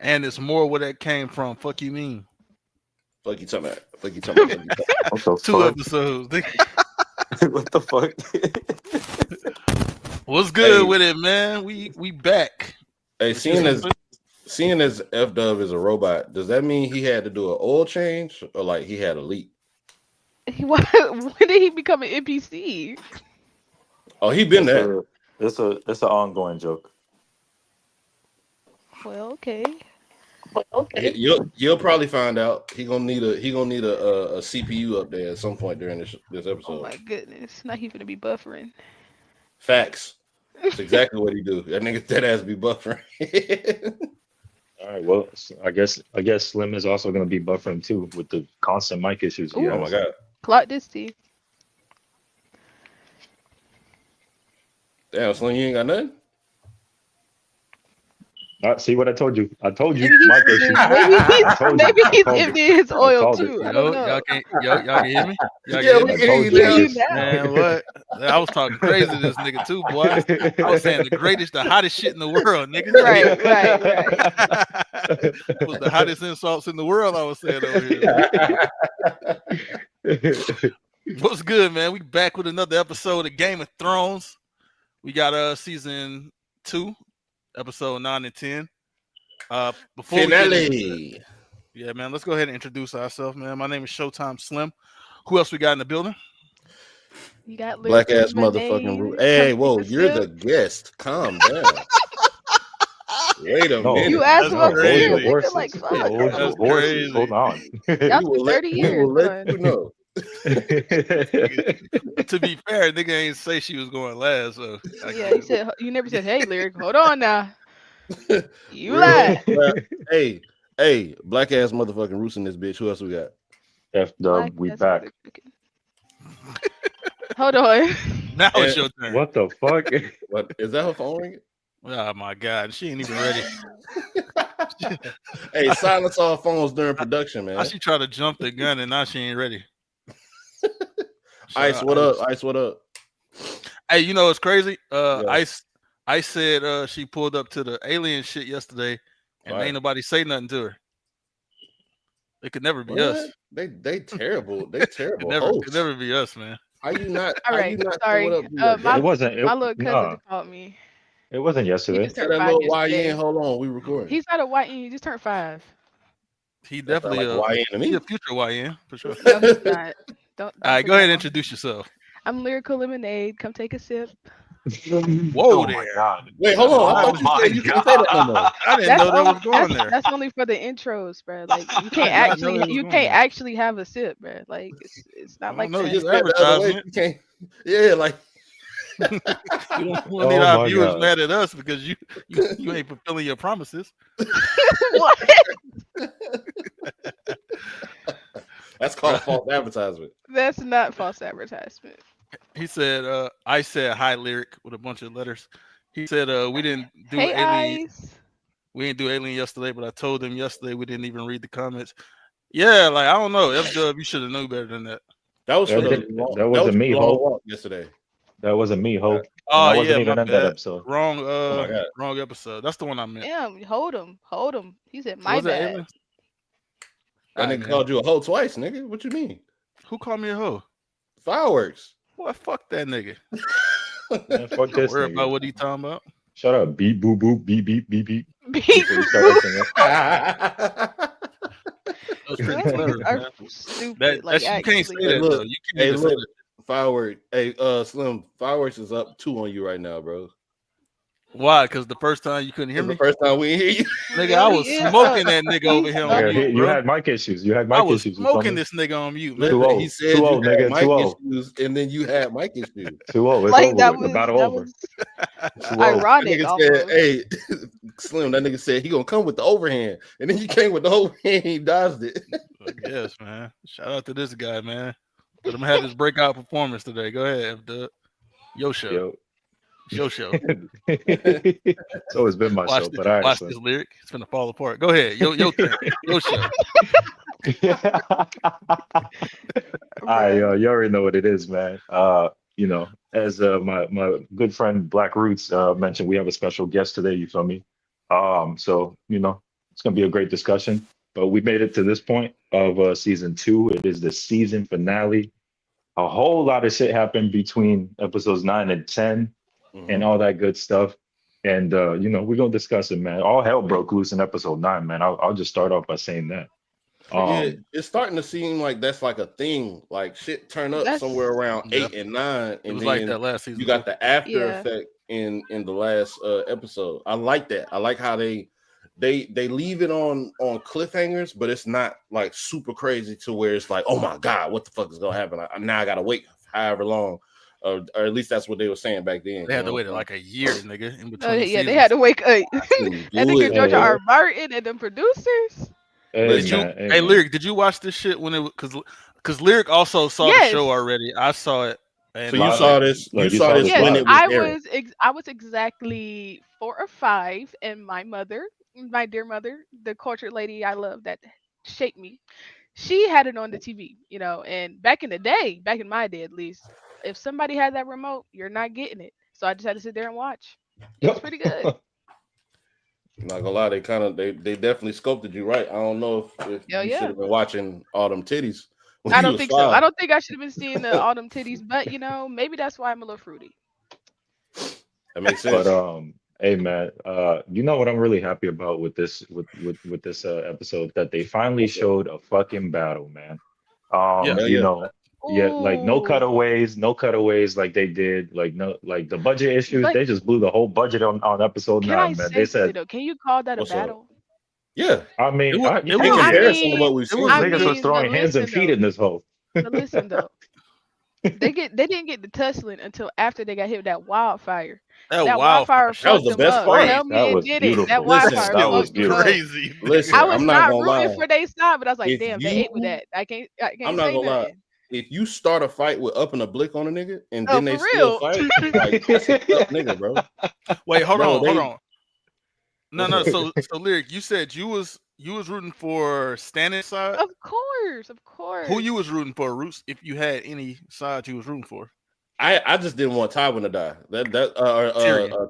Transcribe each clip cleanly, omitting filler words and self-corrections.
and it's more where that came from. Fuck you mean? Fuck you talking about? Fuck you talking about? What the 2 fuck? episodes. What the fuck? What's good Hey. with it, man? We back. Hey, seeing as F Dub is a robot, does that mean he had to do an oil change or like he had a leak? When did he become an NPC? Oh, he been there. It's an ongoing joke. Well, okay. You'll probably find out. He gonna need a CPU up there at some point during this episode. Oh my goodness. Now he's gonna be buffering. Facts. That's exactly what he do. That nigga dead ass be buffering. All right. Well, I guess Slim is also going to be buffering too with the constant mic issues. Ooh. Oh my god. Clock this T. Damn, Slim, you ain't got nothing? See what I told you? I told you. Maybe Mic issues. maybe he's told you. emptying his oil called it. too. I Yo, don't know. y'all can hear me? Y'all Yeah, can we hear can me? hear you now. Man, what? I was talking crazy to this nigga too, boy. I was saying the greatest, the hottest shit in the world, nigga. Right. It was the hottest insults in the world, I was saying over here. What's good, man? We back with another episode of Game of Thrones. We got season 2, episode 9 and 10. Before Finale. Yeah, man, let's go ahead and introduce ourselves, man. My name is Showtime Slim. Who else we got in the building? You got Black ass motherfucking root. Hey, whoa, you're the guest. Calm down. Wait a minute. You asked That's what crazy. like fuck. That's crazy. Hold on. That's 30 years. We will let you know. To be fair, nigga ain't say she was going last, so Yeah, you never said, "Hey, Lyric, hold on now." You Real lied. rap. Hey, black ass motherfucking roots in this bitch. Who else we got? F Dub, we back. Hold on. now it's your turn. What the fuck? What is that her phone ringing? Oh my god, she ain't even ready. Hey, silence all phones during production, man. How she try to jump the gun and now she ain't ready. Ice, what up? Ice, what up? Hey, you know what's crazy? Yeah. Ice said she pulled up to the alien shit yesterday, and ain't nobody say nothing to her. It could never be us. They terrible. They terrible. Could never be us, man. How you not? All right, sorry. It wasn't. My little cousin called me. It wasn't yesterday. He turned 5 yesterday. Hold on, we recording. He's not a YN. He just turned 5. He definitely like YN to me. He a future YN for sure. No, he's not. Don't All right, go ahead and introduce yourself. I'm Lyrical Lemonade. Come take a sip. Whoa there. God. Wait, hold on. I thought you said you couldn't say that no more. I didn't know that was going there. That's only for the intros, bro. Like you can't actually have a sip, bro. Like it's not like that. Just advertisement. You can't. Yeah, like you don't want to need our viewers mad at us because you ain't fulfilling your promises. What? That's called false advertisement. That's not false advertisement. He said, I said hi Lyric with a bunch of letters. He said we didn't do Hey, Alien. Ice. We didn't do Alien yesterday, but I told him yesterday we didn't even read the comments. Yeah, like I don't know. F-Dub, you should have known better than that. That was for that wasn't me, Ho. Yesterday. That wasn't me, Ho. Oh I wasn't yeah, even my in bad. that episode. Wrong episode. That's the one I meant. Damn, hold him. He said my Was that bad. Alien? That nigga called you a hoe twice, nigga. What you mean? Who called me a hoe? Fireworks. Boy, fuck that nigga. Man, fuck this Worry nigga. about what he talking about. Shut up. Beep, boop, boop, beep, beep, beep, beep. Beep, Before you start singing. That was pretty clever, man. Stupid. You can't say that. Look, Though. You can't even say that. Fireworks. Hey, Slim. Fireworks is up 2 on you right now, bro. Why? Because the first time you couldn't hear me. The first time we didn't hear you, nigga, I was smoking that nigga over here on mute. You had mic issues. I was smoking this nigga on mute. Man. 2-0. He said 2-0, you had nigga. mic 2-0. issues, and then you had mic issues. 2-0. It's Like over. that The was battle that over. was 2-0. ironic. That nigga Almost. said, "Hey, Slim." That nigga said he gonna come with the overhand, and then you came with the overhand. He dodged it. Yes, man. Shout out to this guy, man. Let him have his breakout performance today. Go ahead, F-Dub. Your show. Yo. Your show. It's always been my show, but watch this Lyric. It's gonna fall apart. Go ahead. Your turn. Your show. You already know what it is, man. You know, as my good friend Black Roots mentioned, we have a special guest today. You feel me? So you know, It's gonna be a great discussion. But we made it to this point of season 2. It is the season finale. A whole lot of shit happened between episodes 9 and 10 and all that good stuff. And we're gonna discuss it, man. All hell broke loose in episode 9, man. I'll just start off by saying that. It's starting to seem like that's like a thing. Like shit turn up somewhere around 8 and 9, and it was then like that last season. You got the after effect in the last episode. I like that. I like how they leave it on cliffhangers, but it's not like super crazy to where it's like, oh my god, what the fuck is gonna happen? Now I gotta wait however long, or at least that's what they were saying back then. They had to wait like a year, nigga, in between. They had to wait. That nigga George R. Martin and them producers. Hey, Lyric, did you watch this shit when it was because Lyric also saw the show already? I saw it. And so you saw this? You saw this when it was I was exactly 4 or 5, and my mother, my dear mother, the cultured lady I love that shaped me, she had it on the TV, and back in my day at least, if somebody had that remote, you're not getting it. So I just had to sit there and watch. It was pretty good. I'm not gonna lie, they definitely sculpted you right. I don't know if you should have been watching all them titties. I don't think so. I don't think I should have been seeing all them titties, but maybe that's why I'm a little fruity. That makes sense. But hey man, you know what I'm really happy about with this episode, that they finally showed a fucking battle, man. Like no cutaways like they did, like the budget issues. They just blew the whole budget on episode 9, man. They said, can you call that a battle? Yeah, I mean, in comparison to what we've seen, niggas was throwing hands and feet in this hole. But listen though, they didn't get the tussling until after they got hit with that wildfire. That wildfire that was the best part. That was beautiful. That wildfire was crazy. Listen, I was I'm not gonna rooting lie. for their side, but I was like, damn, they ate with that. I can't I'm not say gonna lie. nothing. If you start a fight with up and a blick on a nigga, and Oh, then they for still real? fight, like that's a tough nigga, bro. Wait, hold Bro, on. No. So Lyric, you said you was rooting for Stannis' side. Of course. Who you was rooting for, Roos? If you had any side you was rooting for. I just didn't want Tywin to die.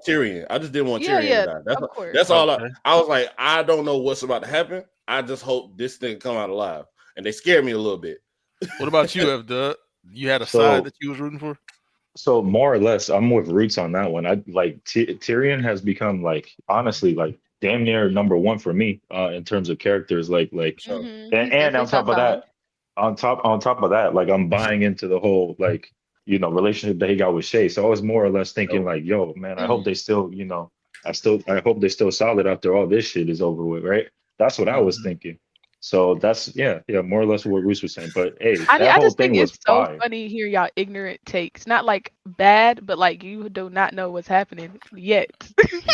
Tyrion. I just didn't want Tyrion to die. That's all. I was like, I don't know what's about to happen. I just hope this thing come out alive. And they scared me a little bit. What about you, F-Dub? You had a side that you was rooting for? So more or less, I'm with Roots on that one. I like Tyrion has become honestly damn near number 1 for me in terms of characters. And on top of that, like I'm buying into the whole relationship that he got with Shay. So I was more or less thinking yo, man, I hope they still I hope they're still solid after all this shit is over with, right? That's what I was thinking. So that's more or less what Roos was saying. But hey, I just think it's so funny hear y'all ignorant takes. Not like bad, but you do not know what's happening yet.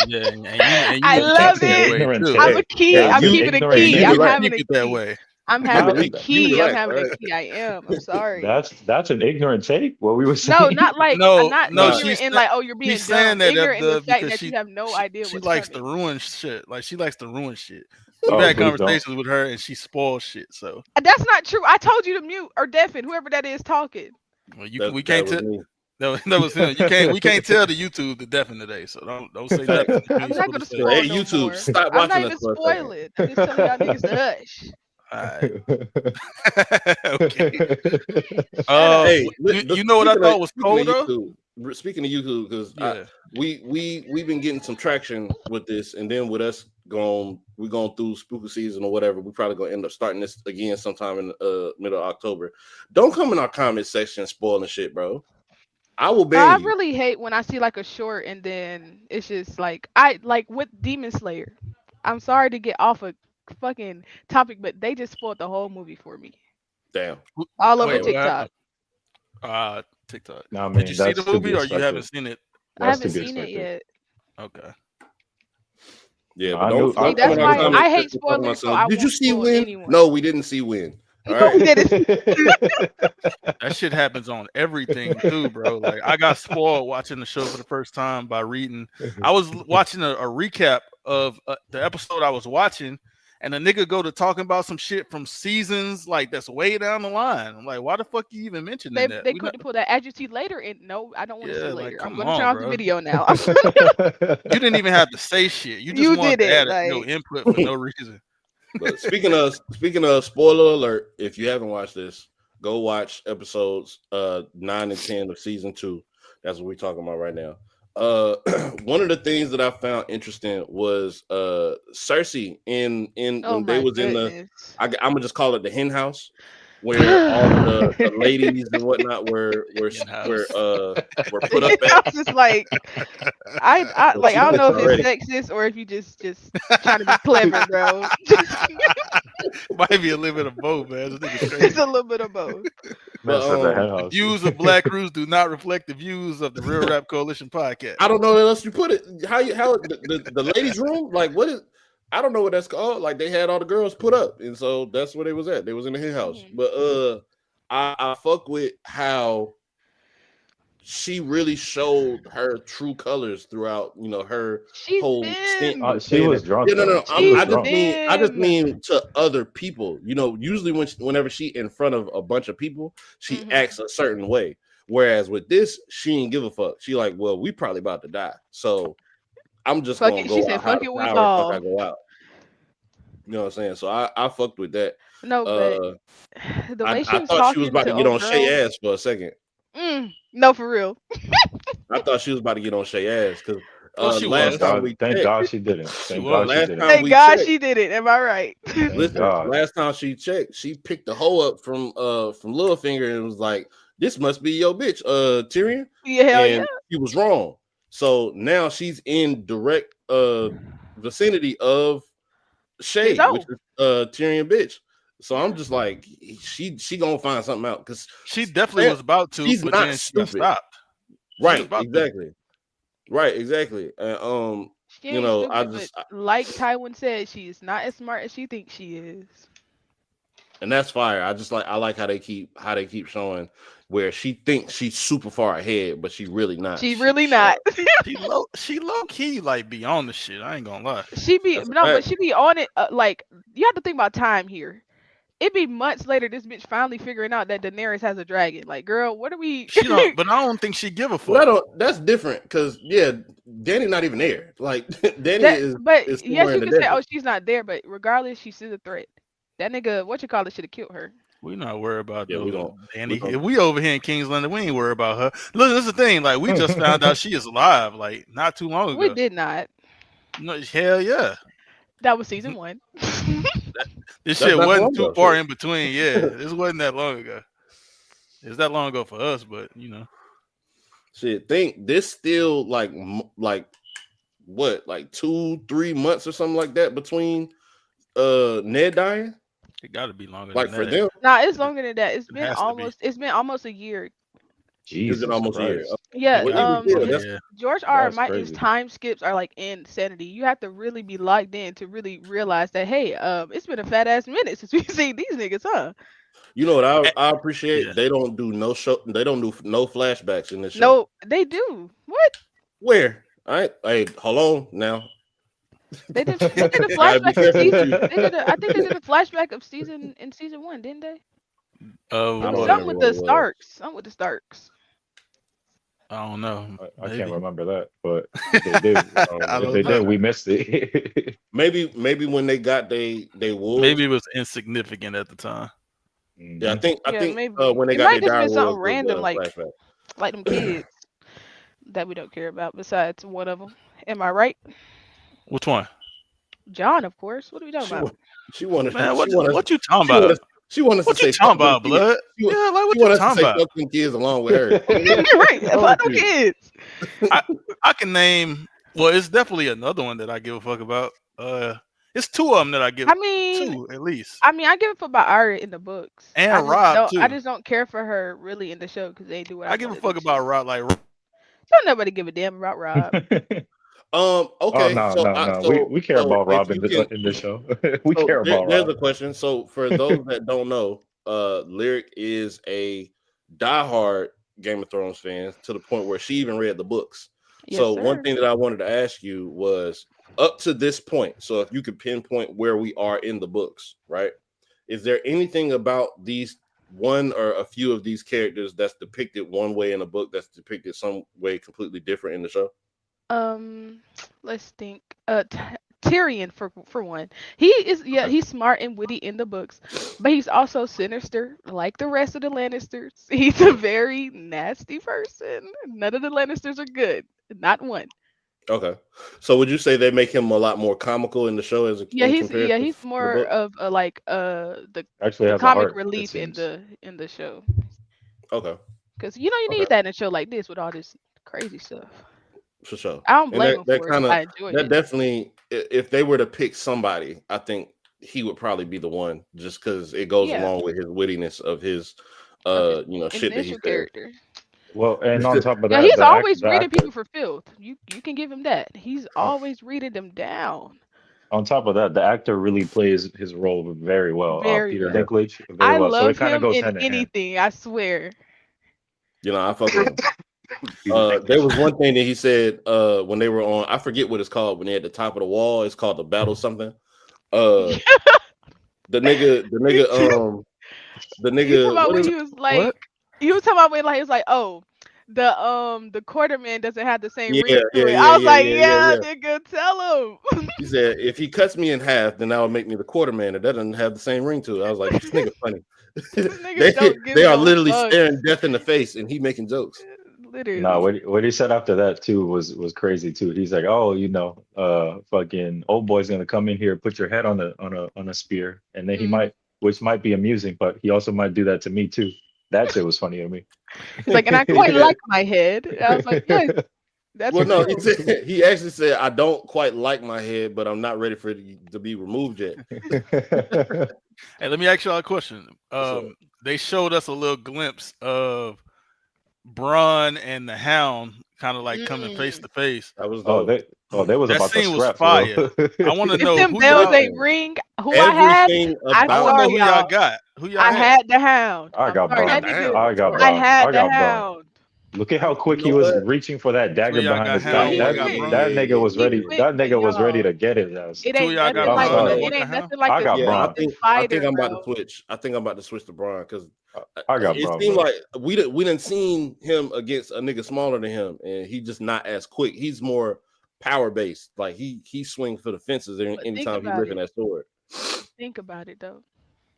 Yeah, and you I love it. I'm a key. I'm keeping a key. I'm having a key that way. I'm having a key. I'm having a key. I am. I'm sorry. That's an ignorant take. What we were saying. No, not ignorant in you're being dumb. Ignorant in the fact that you have no idea. She likes to ruin shit. She likes to ruin shit. We've had conversations with her and she spoils shit. So that's not true. I told you to mute or deafen whoever that is talking. Well, we can't tell. That was him. We can't tell the YouTube to deafen today. So don't say that. I'm not gonna spoil Hey, YouTube, more. stop I'm watching not even spoil it. I'm just telling y'all niggas to hush. All right. You know what I thought was cold though? Speaking of YouTube, because we've been getting some traction with this, and then with us we're going through spooky season or whatever. We're probably gonna end up starting this again sometime in middle of October. Don't come in our comment section spoiling shit, bro. I will ban you. I really hate when I see a short and then it's just I with Demon Slayer. I'm sorry to get off a fucking topic, but they just spoiled the whole movie for me. Damn. All over TikTok. TikTok. No, man, did you see the movie or you haven't seen it? I haven't seen it yet. Okay. Yeah, but that's why I hate spoilers. So did you see Win? No, we didn't see Win. All right. That shit happens on everything too, bro. I got spoiled watching the show for the first time by reading. I was watching a recap of the episode I was watching, and a nigga go to talking about some shit from seasons like that's way down the line. I'm like, why the fuck you even mentioning that? They quick to pull that as you see later, and no, I don't want to see Yeah, later. like, I'm come going to turn on, off the bro. video now. You didn't even have to say shit. You just You wanted did to add it, your like- input for no reason. But speaking of spoiler alert, if you haven't watched this, go watch episodes 9 and 10 of season 2. That's what we're talking about right now. One of the things that I found interesting was Cersei in Oh when they my was in the goodness. I'm gonna just call it the hen house, where all of the ladies and whatnot were Hen-house. put up at. It's just like I like I don't know if it's sexist or if you just trying to be clever, bro. Might be a little bit of both, man. This nigga's It's crazy. a little bit of both. Man said the The hen The house. views of Black Crews do not reflect the views of the Real Rap Coalition podcast. I don't know how else you put it. How the ladies' room? Like what is? I don't know what that's called. Like they had all the girls put up, and so that's where they was at. They was in the hen house. Mhm. But I fuck with how she really showed her true colors throughout. You know her She's whole been. stint. She was drunk. Yeah, no. though. She was I just drunk. mean to other people. You know, usually whenever she in front of a bunch of people, she Mhm. acts a certain way. Whereas with this, she ain't give a fuck. She like, well, we probably about to die, so I'm just Fuck gonna it. go She out said, how "Fuck the it, we fuck ball." I go out. You know what I'm saying? So I fucked with that. No, but the way she I was thought talking she was about to get old on Shay girl- ass for a second. No, for real. I thought she was about to get on Shay ass because Oh, she last was. time we Thank checked, God she didn't. She Thank was. God she Last didn't. time- Thank we God checked. she did it. Am I right? Thank listen, God. last time she checked, she picked the hoe up from Littlefinger and was like, "This must be your bitch, Tyrion." Yeah, hell And yeah. he was wrong. So now she's in direct vicinity of Shay, His hoe. which is Tyrion bitch. So I'm just like, she gonna find something out because She definitely was about to, she's but not then she got stupid. stopped. She was Right, about to. exactly. Right, exactly. And She you ain't know, stupid, but like Tywin said, she is not as smart as she thinks she is. and that's fire. I like how they keep showing where she thinks she's super far ahead, but she really not. She really not. She low key like be on the shit. I ain't gonna lie. She be That's a no, but fact. she be on it. Like you have to think about time here. It be months later, this bitch finally figuring out that Daenerys has a dragon. Like, girl, what are we? She don't, but I don't think she give a fuck. Well, that's different because Dany not even there. Like Dany is. But is yes, somewhere you in can the say, desert. oh, she's not there. But regardless, she's a threat. That nigga, what you call it, should have killed her. We not worried about Yeah, we no don't- Dany. we don't- If we over here in King's Landing, we ain't worried about her. Look, this is the thing. Like we just found out she is alive. Like not too long ago. We did not. No, hell yeah. That was season 1. This That's shit not wasn't long too ago, far shit. in between. Yeah, this wasn't that long ago. It's that long ago for us, but you know. Shit, think this still like what, like 2-3 months or something like that between Ned dying? It got to be longer. Like than for that. them, Nah, it's longer than that. It has to be. It's been almost a year. Jesus is it almost a year? Christ. Yeah, Well, even still, his- that's- George R. R. That's Martin's crazy. time skips are like insanity. You have to really be locked in to really realize that, hey, it's been a fat ass minute since we've seen these niggas, huh? You know what I appreciate? Yeah. They don't do no show. They don't do no flashbacks in this show. No, they do. What? Where? All right. Hey, hold on now. They did a Gotta be flashback of careful with season. you. I think they did a flashback of season 1, didn't they? It don't was remember something with what the it was. Starks. Something with the Starks. I don't know. I Maybe. can't remember that, but if they did, I if don't they know. did, we missed it. Maybe when they got they wolves. Maybe it was insignificant at the time. Yeah, I think maybe. when they It got might their just been dire something wolves was random, the like flashback. like them kids that we don't care about. Besides one of them, am I right? Which one? John, of course. What are we talking about? She wanted. Man, what she wanted, you talking she wanted, about? she wanted What to you say talking fuck about, them kids. blood? She wa- Yeah, like she what you wanted to talking say about? fuck them kids along with her. Right. Oh, Fuck them dude. kids. I can name. Well, it's definitely another one that I give a fuck about. It's two of them that I give. I mean, two at least. I give a fuck about Arya in the books. And I just Rob, don't, too. I just don't care for her really in the show because they do what I I give a wanted fuck them to. about Rob. Like Don't nobody give a damn about Rob. Okay. Oh no, we care about Rob in the show. We care about There's Rob. a question. So for those that don't know, Lyric is a diehard Game of Thrones fan to the point where she even read the books. Yes, So one sir. thing that I wanted to ask you was up to this point. So if you could pinpoint where we are in the books, right? Is there anything about these one or a few of these characters that's depicted one way in a book that's depicted some way completely different in the show? Um, let's think. Tyrion for one. He is Okay. he's smart and witty in the books, but he's also sinister like the rest of the Lannisters. He's a very nasty person. None of the Lannisters are good. Not one. Okay. So would you say they make him a lot more comical in the show Yeah, in he's comparison he's to the more book? of a, like Actually the has a comic heart, it relief seems. in the show. Okay. Because you Okay. need that in a show like this with all this crazy stuff. For sure. I don't And blame him that for it kind 'cause of I enjoyed that it. definitely, if they were to pick somebody, I think he would probably be the one, just because it goes Yeah, along with his wittiness of his of his shit that he initial says. character. Well, and on top of Yeah, that, he's always the reading actor. people for filth. You can give him that. He's always reading them down On top of that, the actor really plays his role very well. very Peter Yeah. well. Dinklage, very I well. So love it kind of him goes in hand in hand. anything. I swear. I fuck with him. Peter There was Dinklage. one thing that he said when they were on, I forget what it's called, when they're at the top of the wall. It's called the battle something. Uh the nigga, You talking about what when is he it? was like, What? you was talking about when like he was like, oh, the quarterman doesn't have the same Yeah, ring yeah, to it. yeah, I was yeah, like, yeah, yeah, yeah, yeah. nigga, tell him. He said, if he cuts me in half, then that would make me the quarterman. And that doesn't have the same ring to it. I was like, this nigga funny. This nigga they don't give they are no literally fuck. staring death in the face and he making jokes. No, Literally. what he said after that too was crazy too. He's like, oh, fucking old boy's gonna come in here, put your head on a spear, and then he Mhm. might, which might be amusing, but he also might do that to me too. That shit was funny to me. He's like, and I quite Yeah. like my head. And I was like, yes, that's Well, no, true. he actually said, I don't quite like my head, but I'm not ready for it to be removed yet. Hey, let me ask y'all a question. So, They showed us a little glimpse of Bronn and the Hound kind of like coming face Mm. to face. that was Oh, dope. they was That about to scene was scrap for real. fire. I want to If know them who bells y'all. ain't ring, who I had, Everything I'm I want to about know sorry, who y'all y'all. got. Who y'all I had? had the hound. I I'm got sorry, that Braun. nigga. goddamn, I got I Braun. had I the got Braun. hound. Look at how quick you he know was what? reaching for that Two dagger of y'all behind got his Hound. back. One That got Quick. Bronn. that nigga was He ready. quick, That but nigga was ready y'all, to get his ass. it Two of ain't y'all got nothing I'm like Bronn the. and sorry. one It got ain't Hound. nothing like I the got Yeah, Braun. chosen I think fighter, I'm about to bro. switch. I think I'm about to switch to Braun because I got it Braun, seemed bro. like we didn't seen him against a nigga smaller than him, and he just not as quick. He's more power based. Like he swings for the fences But think anytime he about lifting it. that sword. Think about it though.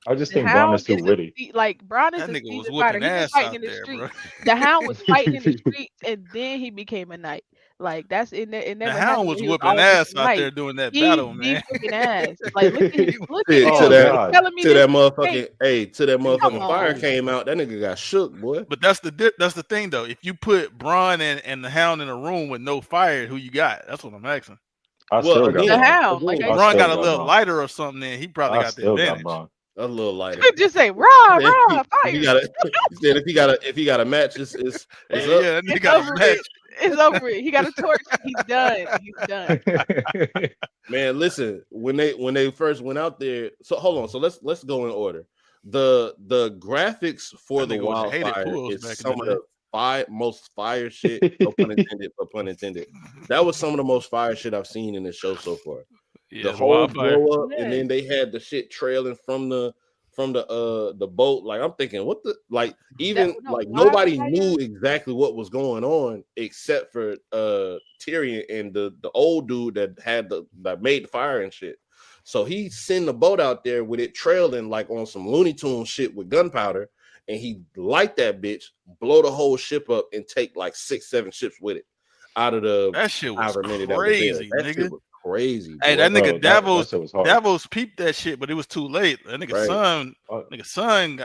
I just The think Braun Hound is too is a witty. like Braun is That a nigga was seasoned fighter. whooping He been ass fighting out in the there, bro. streets. The Hound was fighting in the streets, and then he became a knight. Like that's it. It The never Hound happened was when he was whooping always ass a out knight. there doing that He battle, be man. whooping ass. Like look at Till Oh him. You God. telling me that this nigga can't? Come motherfucking fire on. came out, that nigga got shook, boy. But that's the thing though. If you put Bronn and the Hound in a room with no fire, who you got? That's what I'm asking. I Well, still got The Braun. Hound, like If I I Bronn still got a said, got little Braun. lighter or something, then he probably I got the still got advantage. Braun. a little you lighter. could just say rah If rah he fire. got a, he said if he got a match, it's Hey, up. yeah, that nigga It's got a over match. with. It's over with. He got a torch. He's done. He's done. Man, listen, when they first went out there, so hold on, so let's go in order. The graphics for That the nigga was hated wildfire pools is back in some the of day. the most fire shit, no pun intended, but pun intended. That was some of the most fire shit I've seen in this show so far. The Yeah, the whole wildfire. blow up, and Yes. then they had the shit trailing from the boat. Like I'm thinking, what the like even No like nobody wildfire. knew exactly what was going on except for Tyrion and the old dude that made the fire and shit. So he sent the boat out there with it trailing like on some Looney Tunes shit with gunpowder, and he light that bitch, blow the whole ship up, and take like 6-7 ships with it out of the That shit was however many that was there. crazy, That shit nigga. was crazy, Hey, boy. that nigga Bro, that shit was hard. Davos peeped that shit, but it was too late. That Right. nigga son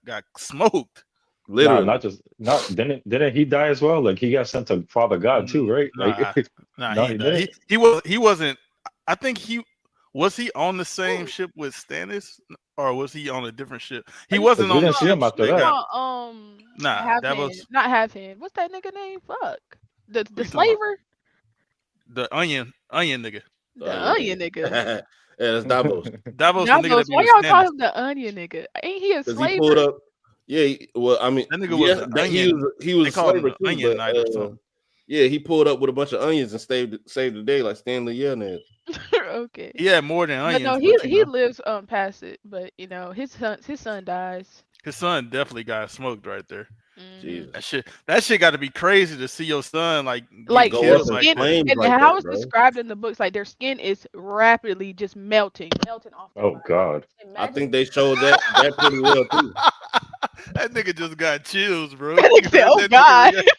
got smoked. Literally. Not didn't he die as well? Like he got sent to Father God too, right? Nah, Like no, he he died. didn't. He wasn't. I think he on the same ship with Stannis, or was he on a different ship? He wasn't we on the didn't see him ships after that that. got. Nah, Have that hand, was not have hand. What's that nigga name? Fuck. The who you talking about? slaver, The onion nigga. the onion nigga. Yeah, that's Davos. Davos the nigga Davos, that be why with y'all Stannis. call him the onion nigga? Ain't he a Because he pulled slaver? up. Yeah, well, I mean, That nigga was the onion. he was They a call him slaver the too, onion but knight or something. Yeah, he pulled up with a bunch of onions and saved the day like Stanley Yelnats. Okay. He had more than But no, onions, he but he lives past it. But his son dies. his son definitely got smoked right there. Hmm. Jesus. That shit got to be crazy to see your son like get Like Go the up killed in like skin, that. flames and like how that, it's bro. described in the books, like their skin is rapidly just melting off their Oh body. God. I Imagine. think they showed that pretty well too. That nigga just got chills, bro. Like You say, heard oh that nigga God. react?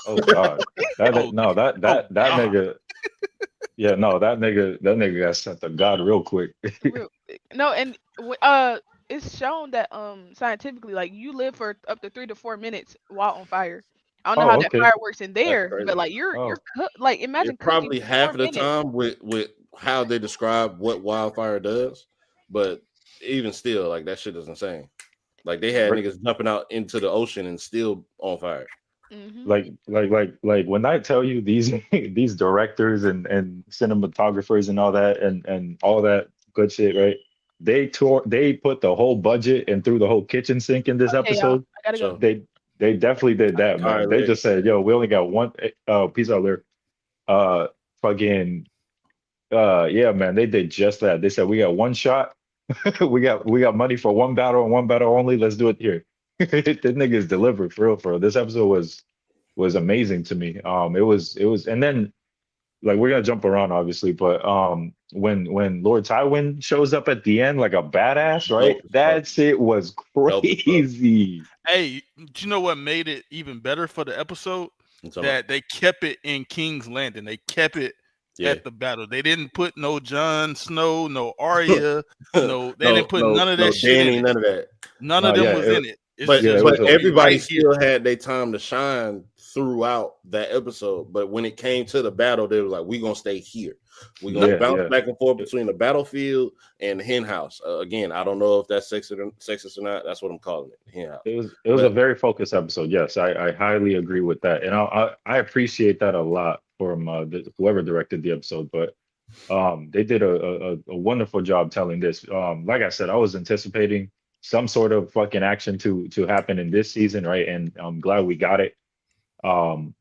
Oh God. Oh, No, oh that God. nigga. Yeah, no, that nigga got sent to God real quick. Real no, and it's shown that scientifically, like you live for up to 3 to 4 minutes while on fire. I don't know Oh, how that okay. fire works in That's there, but crazy. like you're Oh, like imagine It's cooking probably for half four of the minutes. time with how they describe what wildfire does, but even still, like that shit is insane. Like they had right. niggas jumping out into the ocean and still on fire. Hmm. Like when I tell you these these directors and cinematographers and all that and all that good shit, right? They put the whole budget and threw the whole kitchen sink in this Okay, y'all, episode. I gotta go. So They definitely did that, all right, man. They Rick. just said, yo, we only got one piece out there. Uh fucking yeah, man, they did just that. They said we got one shot. We got money for one battle and one battle only. Let's do it here. The niggas delivered for real, for real. This episode was amazing to me. It was, and then like we're gonna jump around obviously, but when Lord Tywin shows up at the end like a badass, right? Dope as fuck. That shit was Dope as fuck. crazy. Hey, do you know what made it even better for the episode? I'm talking about- That they kept it in King's Landing. They kept it Yeah. at the battle. They didn't put no Jon Snow, no Arya, no. They didn't put none of no that shit in Danny, it. none of that. None No, of them yeah, was in it. It's But Yeah, it just was but a- gonna be everybody right here. still had their time to shine throughout that episode. But when it came to the battle, they were like, "We gonna stay here. We gonna yeah, bounce yeah. back and forth between the battlefield and the hen house." Again, I don't know if that's sexist or not. That's what I'm calling it, hen house. It was a But very focused episode. Yes, I highly agree with that, and I appreciate that a lot from whoever directed the episode. But they did a wonderful job telling this. Like I said, I was anticipating some sort of fucking action to happen in this season, right? And I'm glad we got it.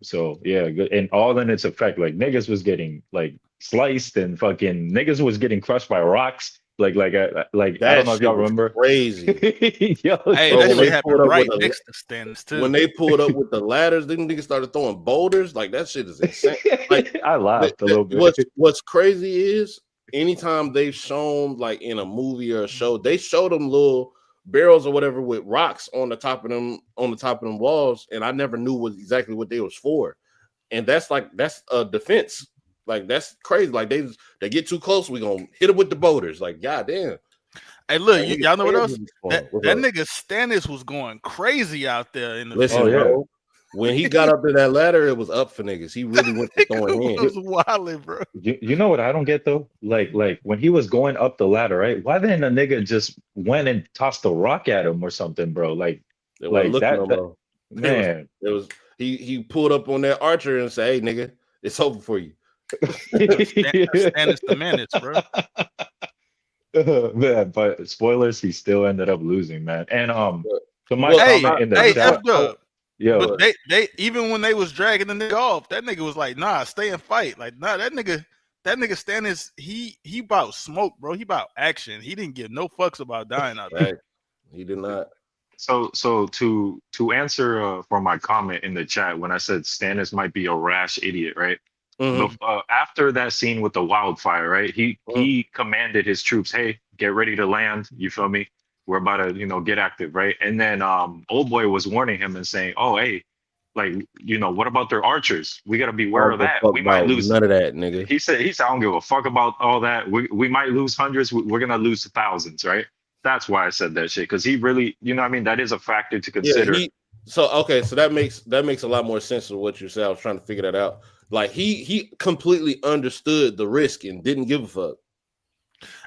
So yeah, good. And all in its effect, like niggas was getting like sliced and fucking niggas was getting crushed by rocks. Like I don't that know if y'all shit was remember. crazy. Yo, Hey, Bro, that when shit they happened pulled up right with the next to Stannis too. when they pulled up with the ladders, them niggas started throwing boulders. Like that shit is insane. Like I laughed a little bit. what's crazy is anytime they've shown like in a movie or a show, they show them little barrels or whatever with rocks on the top of them walls, and I never knew exactly what they was for. And that's a defense. Like that's crazy. Like they get too close, we gonna hit them with the boulders. Like goddamn. Hey, look, Like, y'all know what else? What's That up? nigga Stannis was going crazy out there in the Listen, Oh, yeah. bro. When he got up to that ladder, it was up for niggas. He really went to throwing It in. was wilding, bro. You know what I don't get though? Like when he was going up the ladder, right? Why didn't a nigga just went and tossed a rock at him or something, bro? They weren't Like looking that, no that more. man. It was he pulled up on that archer and said, "Hey, nigga, it's over for you." Stannis the menace, bro. Man, but spoilers, he still ended up losing, man. And so my Well, comment in the Hey, chat, F-Dub. yo, But they even when they was dragging the nigga off, that nigga was like, nah, stay and fight. Like, nah, that nigga Stannis, he about smoke, bro. He about action. He didn't give no fucks about dying out there. Right. He did not. so to answer for my comment in the chat when I said Stannis might be a rash idiot, right? Mhm. After that scene with the wildfire, right? He commanded his troops, "Hey, get ready to land." You feel me? We're about to, get active, right? And then old boy was warning him and saying, "Oh, hey, like, what about their archers? We gotta be aware of that. We might lose." None of that, nigga. He said, "I don't give a fuck about all that. We might lose hundreds. We're gonna lose thousands, right?" That's why I said that shit because he really, what I mean, that is a factor to consider. So that makes a lot more sense of what you said. I was trying to figure that out. Like he completely understood the risk and didn't give a fuck.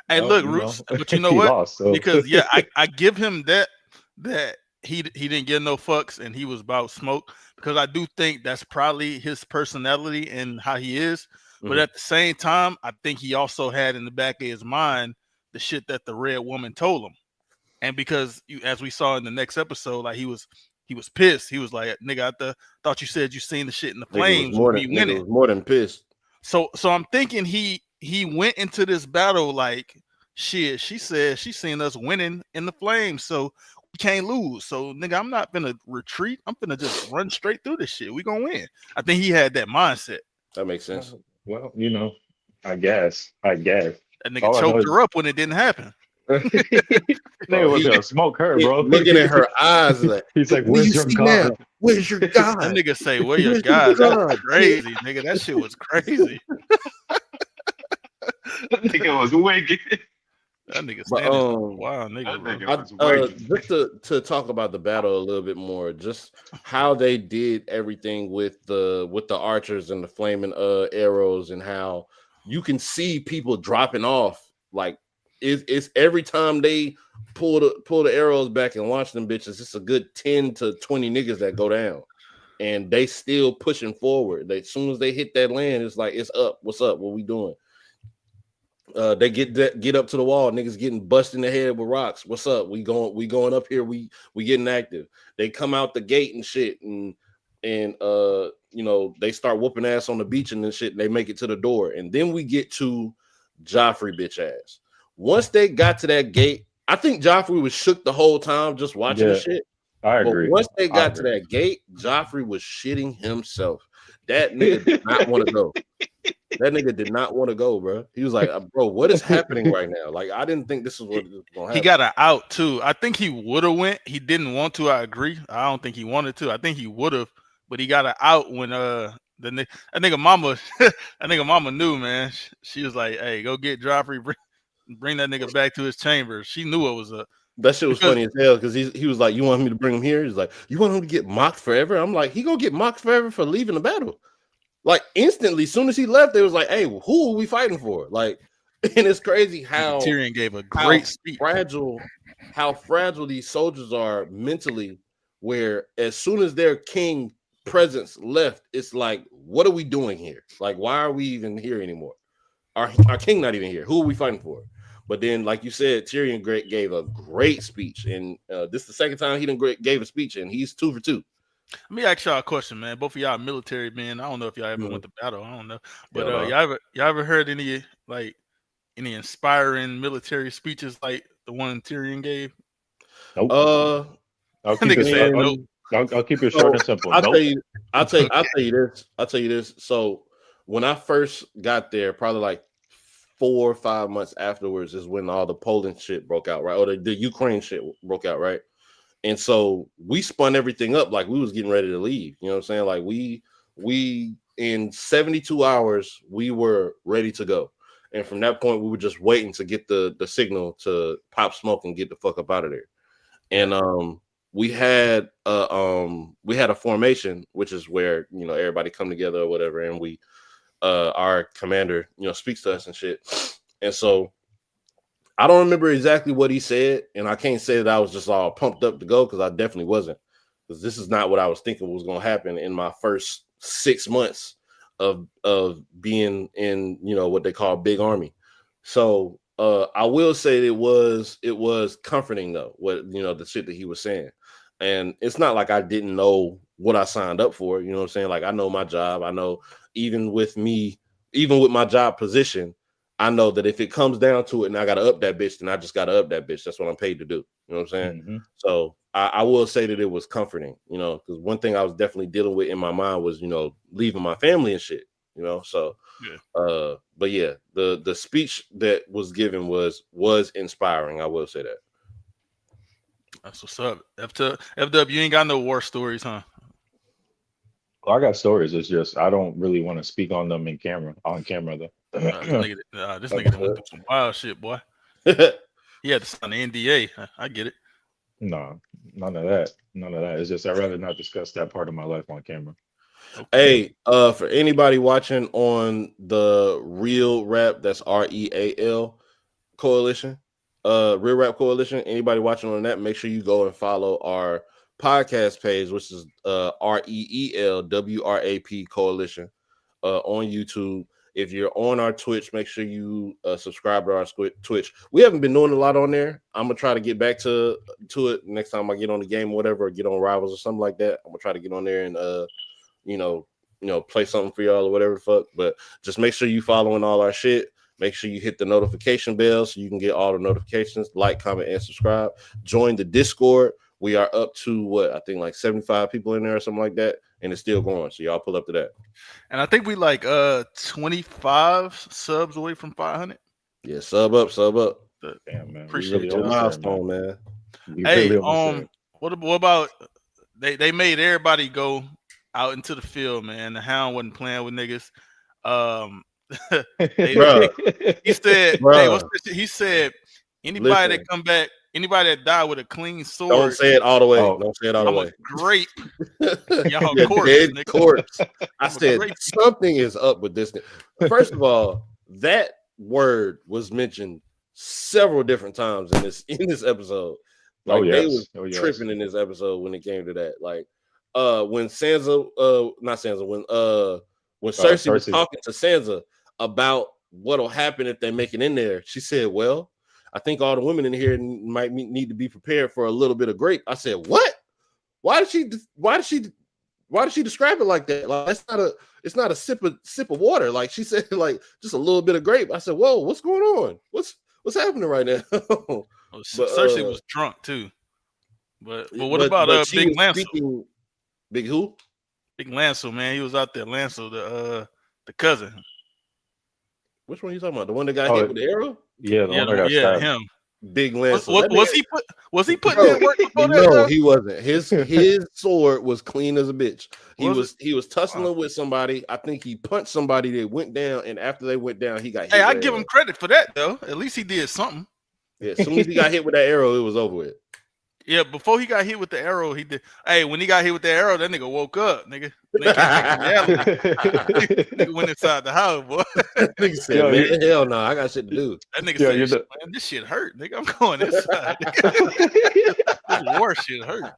Hey, look, Roots, but you know He what? lost, so. Because I give him that he didn't get no fucks and he was about smoke because I do think that's probably his personality and how he is. But at the same time, I think he also had in the back of his mind the shit that the red woman told him. And because as we saw in the next episode, like he was he was pissed. He was like, "Nigga, thought you said you seen the shit in the flames with me winning." Was more than pissed. So I'm thinking he went into this battle like, shit. She said she seen us winning in the flames, so we can't lose. So nigga, I'm not gonna retreat. I'm gonna just run straight through this shit. We gonna win. I think he had that mindset. That makes sense. Well, you know, I guess. That nigga choked her up when it didn't happen. Nigga was gonna smoke her, bro. Looking at her eyes, like he's like, "Where's your God? Where's your God?" That nigga say, "Where your God?" That's crazy, nigga. That shit was crazy. That nigga was wicked. That nigga standing. Wow, nigga. Just to talk about the battle a little bit more, just how they did everything with the archers and the flaming arrows, and how you can see people dropping off. Like it's every time they pull the arrows back and launch them bitches, it's a good 10 to 20 niggas that go down, and they still pushing forward. As soon as they hit that land, it's like, it's up. What's up? What we doing? They get up to the wall. Niggas getting busted in the head with rocks. What's up? We going up here. We getting active. They come out the gate and shit, and you know, they start whooping ass on the beach and shit. And they make it to the door, and then we get to Joffrey bitch ass. Once they got to that gate, I think Joffrey was shook the whole time just watching the shit. I agree. But once they got to that gate, Joffrey was shitting himself. That nigga did not want to go. That nigga did not want to go, bro. He was like, "Bro, what is happening right now? Like, I didn't think this was what was going to happen." He got an out too. I think he would have went. He didn't want to. I agree. I don't think he wanted to. I think he would have, but he got an out when that nigga mama knew, man. She was like, "Hey, go get Joffrey, bring that nigga back to his chamber." She knew it was a. That shit was funny as hell, because he was like, "You want me to bring him here?" He's like, "You want him to get mocked forever?" I'm like, he gonna get mocked forever for leaving the battle. Like, instantly, as soon as he left, they was like, "Hey, who are we fighting for?" Like, and it's crazy how Tyrion gave a great speech. How fragile these soldiers are mentally, where as soon as their king presence left, it's like, what are we doing here? Like, why are we even here anymore? Our king not even here. Who are we fighting for? But then, like you said, Tyrion gave a great speech, and this is the second time he gave a speech, and he's 2 for 2. Let me ask y'all a question, man. Both of y'all military men. I don't know if y'all ever went to battle. I don't know, but y'all ever heard any inspiring military speeches like the one Tyrion gave? Nope. I'll keep it short and simple. I'll tell you this. So when I first got there, probably like 4 or 5 months afterwards, is when all the Poland shit broke out, right? Or the Ukraine shit broke out, right? And so we spun everything up like we was getting ready to leave. You know what I'm saying? Like we in 72 hours, we were ready to go. And from that point, we were just waiting to get the signal to pop smoke and get the fuck up out of there. And we had a formation, which is where, you know, everybody come together or whatever, and we our commander, you know, speaks to us and shit. And so I don't remember exactly what he said, and I can't say that I was just all pumped up to go, because I definitely wasn't, because this is not what I was thinking was going to happen in my first 6 months of being in, you know, what they call big army. So I will say it was comforting though, what, you know, the shit that he was saying. And it's not like I didn't know what I signed up for, you know what I'm saying? Like, I know my job. I know even with my job position, I know that if it comes down to it and I got to up that bitch, then I just got to up that bitch. That's what I'm paid to do. You know what I'm saying? Mm-hmm. So I will say that it was comforting, you know, because one thing I was definitely dealing with in my mind was, you know, leaving my family and shit, you know? So, yeah. But yeah, the speech that was given was inspiring. I will say that. That's what's up. FW, you ain't got no war stories, huh? Well, I got stories. It's just I don't really want to speak on them on camera though. This nigga went through some wild shit, boy. He had to sign the NDA. I get it. No, none of that. It's just I'd rather not discuss that part of my life on camera. Okay. Hey, for anybody watching on the Real Rap, that's REAL Coalition, Real Rap Coalition, anybody watching on that, make sure you go and follow our podcast page, which is REEL WRAP Coalition on YouTube. If you're on our Twitch, make sure you subscribe to our Twitch. We haven't been doing a lot on there. I'm gonna try to get back to it next time I get on the game or whatever, or get on Rivals or something like that. I'm gonna try to get on there and play something for y'all or whatever the fuck. But just make sure you following all our shit. Make sure you hit the notification bell so you can get all the notifications. Like, comment, and subscribe. Join the Discord. We are up to I think like 75 people in there or something like that, and it's still going. So y'all pull up to that. And I think we like 25 subs away from 500. Yeah, sub up. Damn, man. Appreciate your milestone, man. Hey, what about they made everybody go out into the field, man. The Hound wasn't playing with niggas. He said anybody that come back, anybody that die with a clean sword. Don't say it all the way. Don't say it all the way. Grape. Y'all dead corpse. I said something is up with this thing. First of all, that word was mentioned several different times in this episode. Like they was tripping in this episode when it came to that. Like when when Cersei was talking to Sansa about what'll happen if they make it in there, she said, well, I think all the women in here might need to be prepared for a little bit of grape. I said, what? Why did she describe it like that? Like it's not a sip of water. Like she said, like just a little bit of grape. I said, whoa, what's going on? What's happening right now? Cersei was drunk too. But what about Big Lancel? Big who? Big Lancel, man. He was out there. Lancel, the cousin. Which one are you talking about? The one that got hit with the arrow? Yeah, him. Big Lancel. Was he putting in work before that? No, he wasn't. His sword was clean as a bitch. He was tussling with somebody. I think he punched somebody that went down, and after they went down, he got hit. Hey, I give him credit for that though. At least he did something. Yeah, as soon as he got hit with that arrow, it was over with. Yeah, before he got hit with the arrow, he did. Hey, when he got hit with the arrow, that nigga woke up, nigga. Nigga went inside the house, boy. Nigga said, man, hell no, I got shit to do. That nigga said, man, this shit hurt, nigga. I'm going inside. This war shit hurt.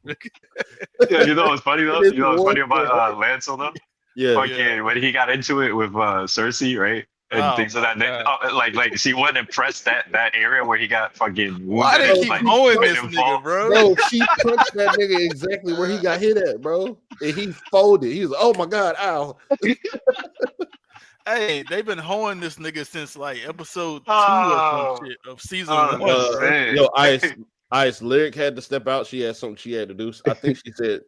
Yeah, you know what's funny though? You know what's funny about Lancel though? Yeah. When he got into it with Cersei, right? And things of that nature. Like she wasn't impressed that area where he got fucking. Why did he keep going this nigga, bro? Bro, she punched that nigga exactly where he got hit at, bro. And he folded. He was like, oh my god, ow. Hey, they've been hoeing this nigga since like episode 2 or some shit of season 1. Yo, Ice Lyric had to step out. She had something she had to do. I think she said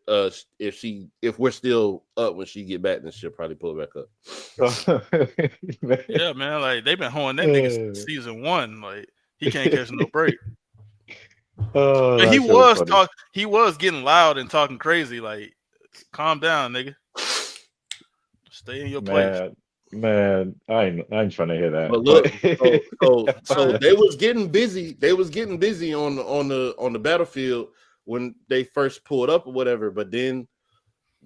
if we're still up when she get back, then she'll probably pull it back up. Yeah, man. Like they've been hoeing that nigga since season 1. Like he can't catch no break. But he was getting loud and talking crazy. Like, calm down, nigga. Stay in your place. Man, I ain't trying to hear that. But look, so they was getting busy. They was getting busy on the battlefield when they first pulled up or whatever. But then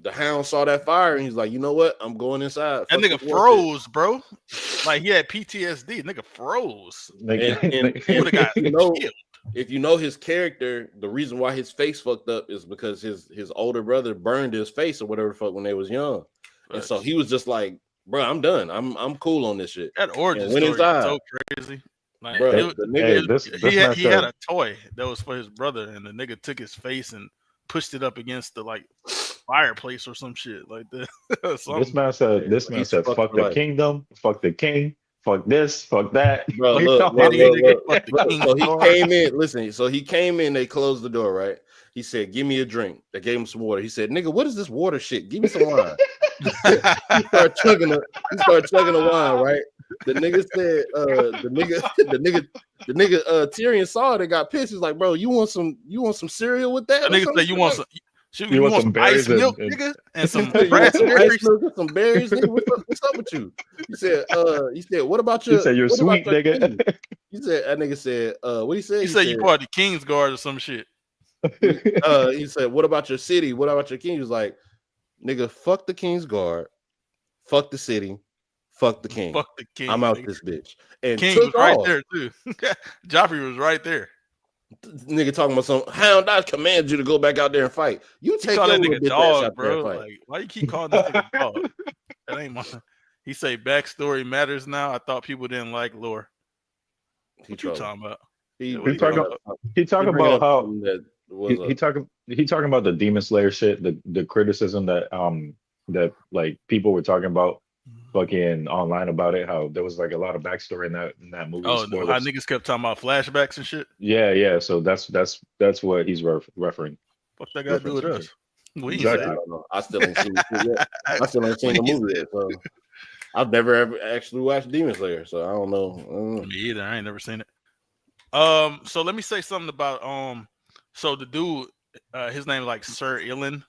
the Hound saw that fire and he's like, you know what? I'm going inside. That nigga froze, bro. Like he had PTSD. Nigga froze. If you know his character, the reason why his face fucked up is because his older brother burned his face or whatever the fuck when they was young, and so he was just like, bro, I'm done. I'm cool on this shit. That origin story is so crazy. Like, bro, he had a toy that was for his brother, and the nigga took his face and pushed it up against the like fireplace or some shit like that. This man said, fuck the kingdom, fuck the king, fuck this, fuck that. Bro, look. So he came in. Listen, so he came in. They closed the door, right? He said, "Give me a drink." They gave him some water. He said, "Nigga, what is this water shit? Give me some wine." He started chugging the wine, right? The nigga said, the nigga Tyrion saw it and got pissed. He's like, "Bro, you want some cereal with that?" The nigga said, "You want some berries, ice milk, nigga, and some raspberries, some berries, nigga. What's up with you?" He said, "What about your?" He said, "You're sweet, nigga." He said, "That nigga said, what he said?" He said, "You part of the King's Guard or some shit." He said, "What about your city? What about your king?" He was like, "Nigga, fuck the King's Guard, fuck the city, fuck the king. Fuck the king. I'm out this bitch." And King was right there too. Joffrey was right there. Nigga talking about some Hound. I command you to go back out there and fight. You take call your that nigga bitch dog, out bro. there and fight. Like, why you keep calling this nigga dog? That ain't my. He say backstory matters now. I thought people didn't like lore. What you talking about? He talking about how he talking about the Demon Slayer shit, the criticism that like people were talking about fucking online about it, how there was like a lot of backstory in that movie. Oh, no, how niggas kept talking about flashbacks and shit. Yeah. So that's what he's referring. What that got to do with us? We exactly. I don't know. I still ain't seen it yet. I still ain't seen the movie yet. So I've never ever actually watched Demon Slayer, so I don't know. Me either. I ain't never seen it. So let me say something about so the dude, his name is like Sir Ilan,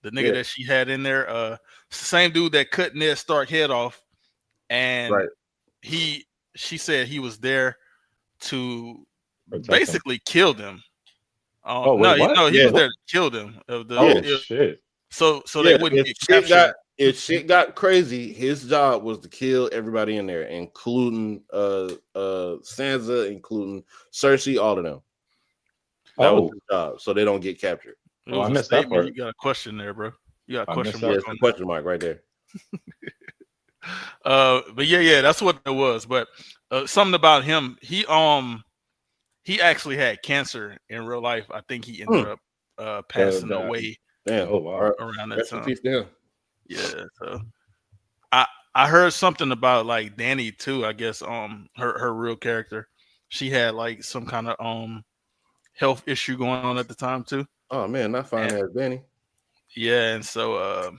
the nigga that she had in there. Same dude that cut Ned Stark head off, and she said he was there to basically kill them. Oh, no, what? he was there to kill them. Shit. So they wouldn't get captured. If shit got crazy, his job was to kill everybody in there, including Sansa, including Cersei, all of them. That was his job, so they don't get captured. Oh, I missed that part. You got a question there, bro. You got a question mark. Yeah, question mark right there. But yeah, that's what it was. But something about him, he actually had cancer in real life. I think he ended up passing away. Damn! Oh wow! Around that time. Yeah. So I heard something about like Dany too. I guess her real character, she had like some kind of health issue going on at the time too. Oh man, not fine as Dany. Yeah, and so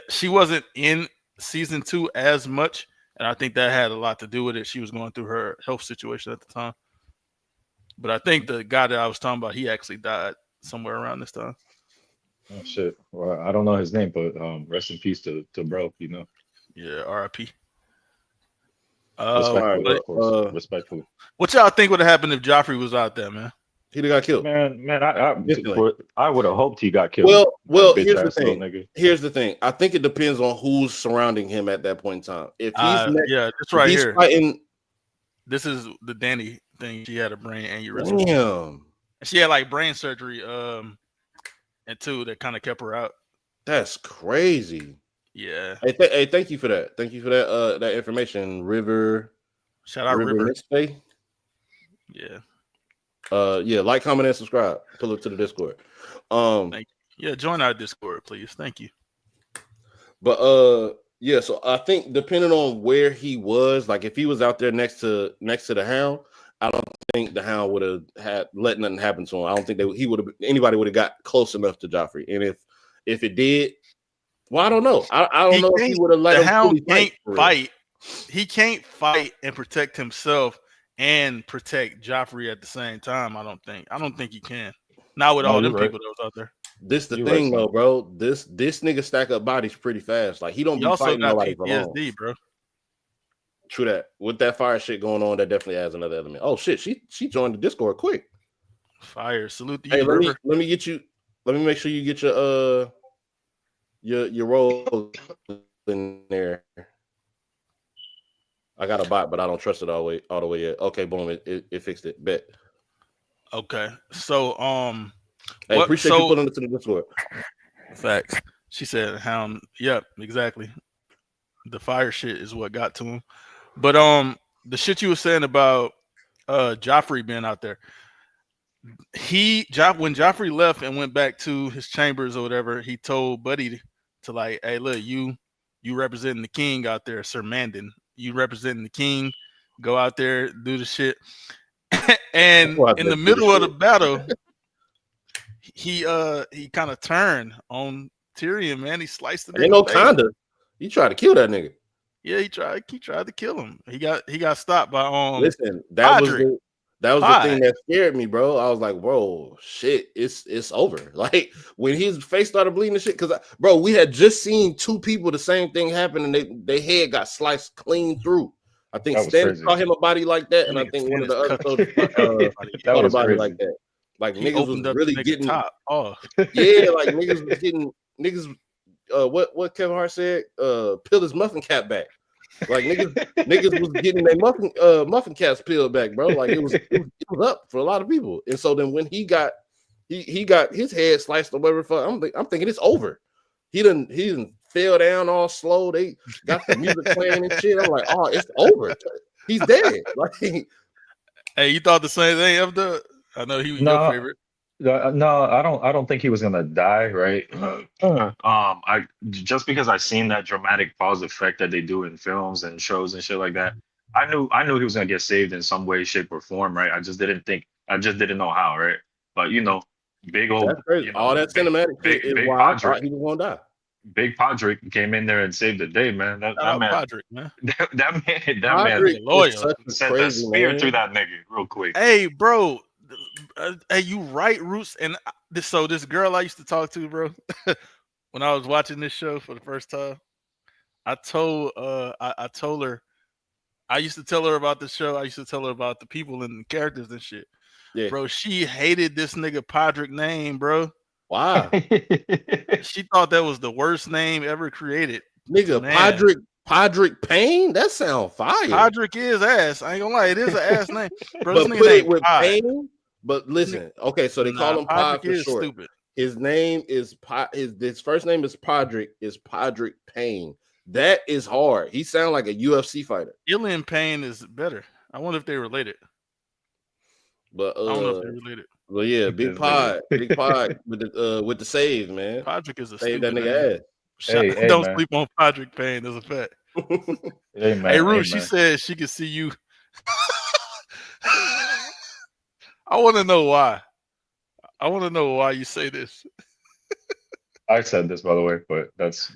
she wasn't in season 2 as much, and I think that had a lot to do with it. She was going through her health situation at the time. But I think the guy that I was talking about, he actually died somewhere around this time. Oh shit! Well, I don't know his name, but rest in peace to bro. You know. Yeah, R.I.P. Respectfully. What y'all think would have happened if Joffrey was out there, man? He'd have got killed. Man, I would have hoped he got killed. Well, here's the thing. Here's the thing. I think it depends on who's surrounding him at that point in time. If he's that's right here. Fighting, this is the Dany thing. She had a brain aneurysm. Damn. She had like brain surgery, and two that kind of kept her out. That's crazy. Yeah. Hey, thank you for that. Thank you for that. That information, River. Shout out River. Yeah. Like, comment, and subscribe. Pull up to the Discord. Thank you. Yeah, join our Discord, please. Thank you. But so I think depending on where he was, like if he was out there next to the Hound, I don't think the Hound would have had let nothing happen to him. I don't think anybody would have got close enough to Joffrey. And if it did, well, I don't know. I don't know if he would have let him. The Hound can't fight. He can't fight and protect himself and protect Joffrey at the same time. I don't think he can. Not with all them people that was out there. This the thing though, bro. This nigga stack up bodies pretty fast. Like he don't be fighting nobody for long. Bro. True that. With that fire shit going on, that definitely adds another element. Oh shit, she joined the Discord quick. Fire. Salute to you. Hey, let me get you. Let me make sure you get your role in there. I got a bot, but I don't trust it all the way yet. Okay, boom, it fixed it. Bet. Okay, so hey, appreciate you pulling it to the Discord. Facts. She said Hound. Yep, exactly. The fire shit is what got to him. But the shit you were saying about Joffrey being out there. When Joffrey left and went back to his chambers or whatever, he told Buddy to like, hey, look, you representing the king out there, Sir Mandon. You representing the king, go out there, do the shit. And in the middle of the battle, he kind of turned on Tyrion, man. He sliced it. Ain't no kinda. He tried to kill that nigga. Yeah, he tried to kill him. He got stopped by Listen, that was the thing that scared me, bro. I was like, bro, shit, it's over. Like when his face started bleeding and shit, because bro, we had just seen two people the same thing happen, and their head got sliced clean through. I think Stannis saw him a body like that, and I think one of the other soldiers saw a body like that. Like he niggas was really getting top. Oh yeah, like niggas was getting what Kevin Hart said, peel his muffin cap back. Like niggas was getting their muffin caps peeled back, bro. Like it was up for a lot of people. And so then when he got his head sliced or whatever, I'm thinking it's over. He didn't fell down all slow. They got the music playing and shit. I'm like, oh, it's over. He's dead. Like, hey, you thought the same thing after? I know he was your No, favorite. no, I don't think he was gonna die, right? I just because I seen that dramatic pause effect that they do in films and shows and shit like that, I knew he was gonna get saved in some way, shape, or form, right? I just didn't know how, right? But big old, that's crazy. All that cinematic shit is big why I thought he was gonna die. Big Podrick came in there and saved the day, man. Shout out Podrick, man. That Podrick man loyal. is such a sent a crazy spear man. through that nigga real quick. Hey, bro. Hey, you right, Roots. And this girl I used to talk to, bro, when I was watching this show for the first time, I told her, I used to tell her about the show. I used to tell her about the people and the characters and shit. Yeah. Bro, she hated this nigga Podrick name, bro. Wow. She thought that was the worst name ever created. Nigga, Man. Podrick Payne? That sound fire. Podrick is ass. I ain't gonna lie, it is an ass name. Bro, But this put nigga it with Pod. Payne. But listen, okay, so they call him Pod for is short. Stupid. His name is his first name is Podrick Payne. That is hard. He sounds like a UFC fighter. Alien Payne is better. I wonder if they're related. But I don't know if they're related. Well, yeah, big pod with the save, man. Podrick is a save stupid that nigga ass. Hey, don't man. sleep on Podrick Payne. There's a fact. Hey, man. Hey, Ruth, hey, she man. said she could see you. I want to know why. I want to know why you say this. I said this, by the way, but that's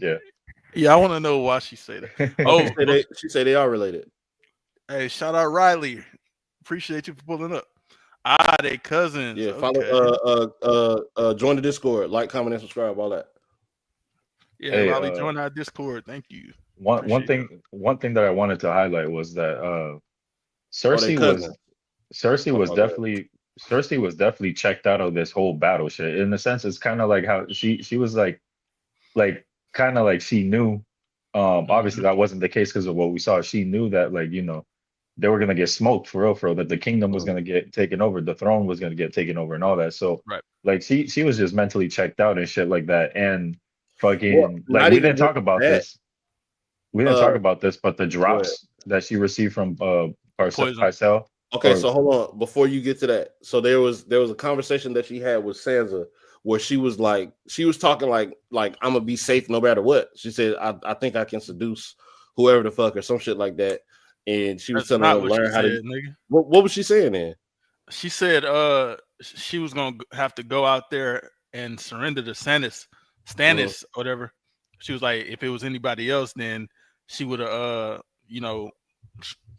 Yeah, I want to know why she say that. Oh, she said they are related. hey, shout out Riley. Appreciate you for pulling up. They cousins. Yeah, Okay. follow. Join the Discord, like, comment, and subscribe. All that. Yeah, Hey, Riley, join our Discord. Thank you. one Appreciate thing that I wanted to highlight was that they cousins. Cersei was definitely checked out of this whole battle shit. In a sense, it's kind of like how she was like kind of like she knew. Obviously that wasn't the case because of what we saw. She knew that they were gonna get smoked for real, that the kingdom was gonna get taken over, the throne was gonna get taken over, and all that. So right. She was just mentally checked out and shit like that. And fucking Well, we didn't talk about this. We didn't talk about this, but the drops that she received from Parcell. Okay, so hold on before you get to that. So there was a conversation that she had with Sansa where she was talking like I'm gonna be safe no matter what. She said I think I can seduce whoever the fuck or some shit like that. And she was telling her to learn how to. Nigga. What was she saying then? She said she was gonna have to go out there and surrender to Stannis, whatever. She was like, if it was anybody else, then she would have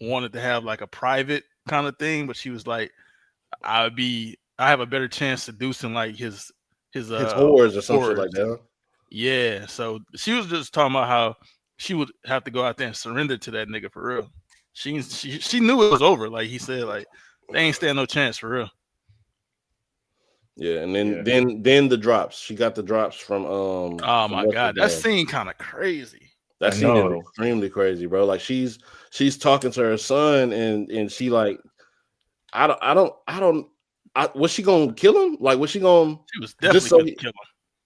wanted to have like a private kind of thing. But she was like, I have a better chance seducing like his whores or some shit like that. Yeah. So she was just talking about how she would have to go out there and surrender to that nigga for real. She knew it was over. Like he said, like they ain't stand no chance for real. Yeah, and then the drops. She got the drops from oh my god, that scene kind of crazy. That scene is extremely crazy, bro. Like she's talking to her son, and she like, was she gonna kill him? Like, was she gonna? She was definitely gonna kill him.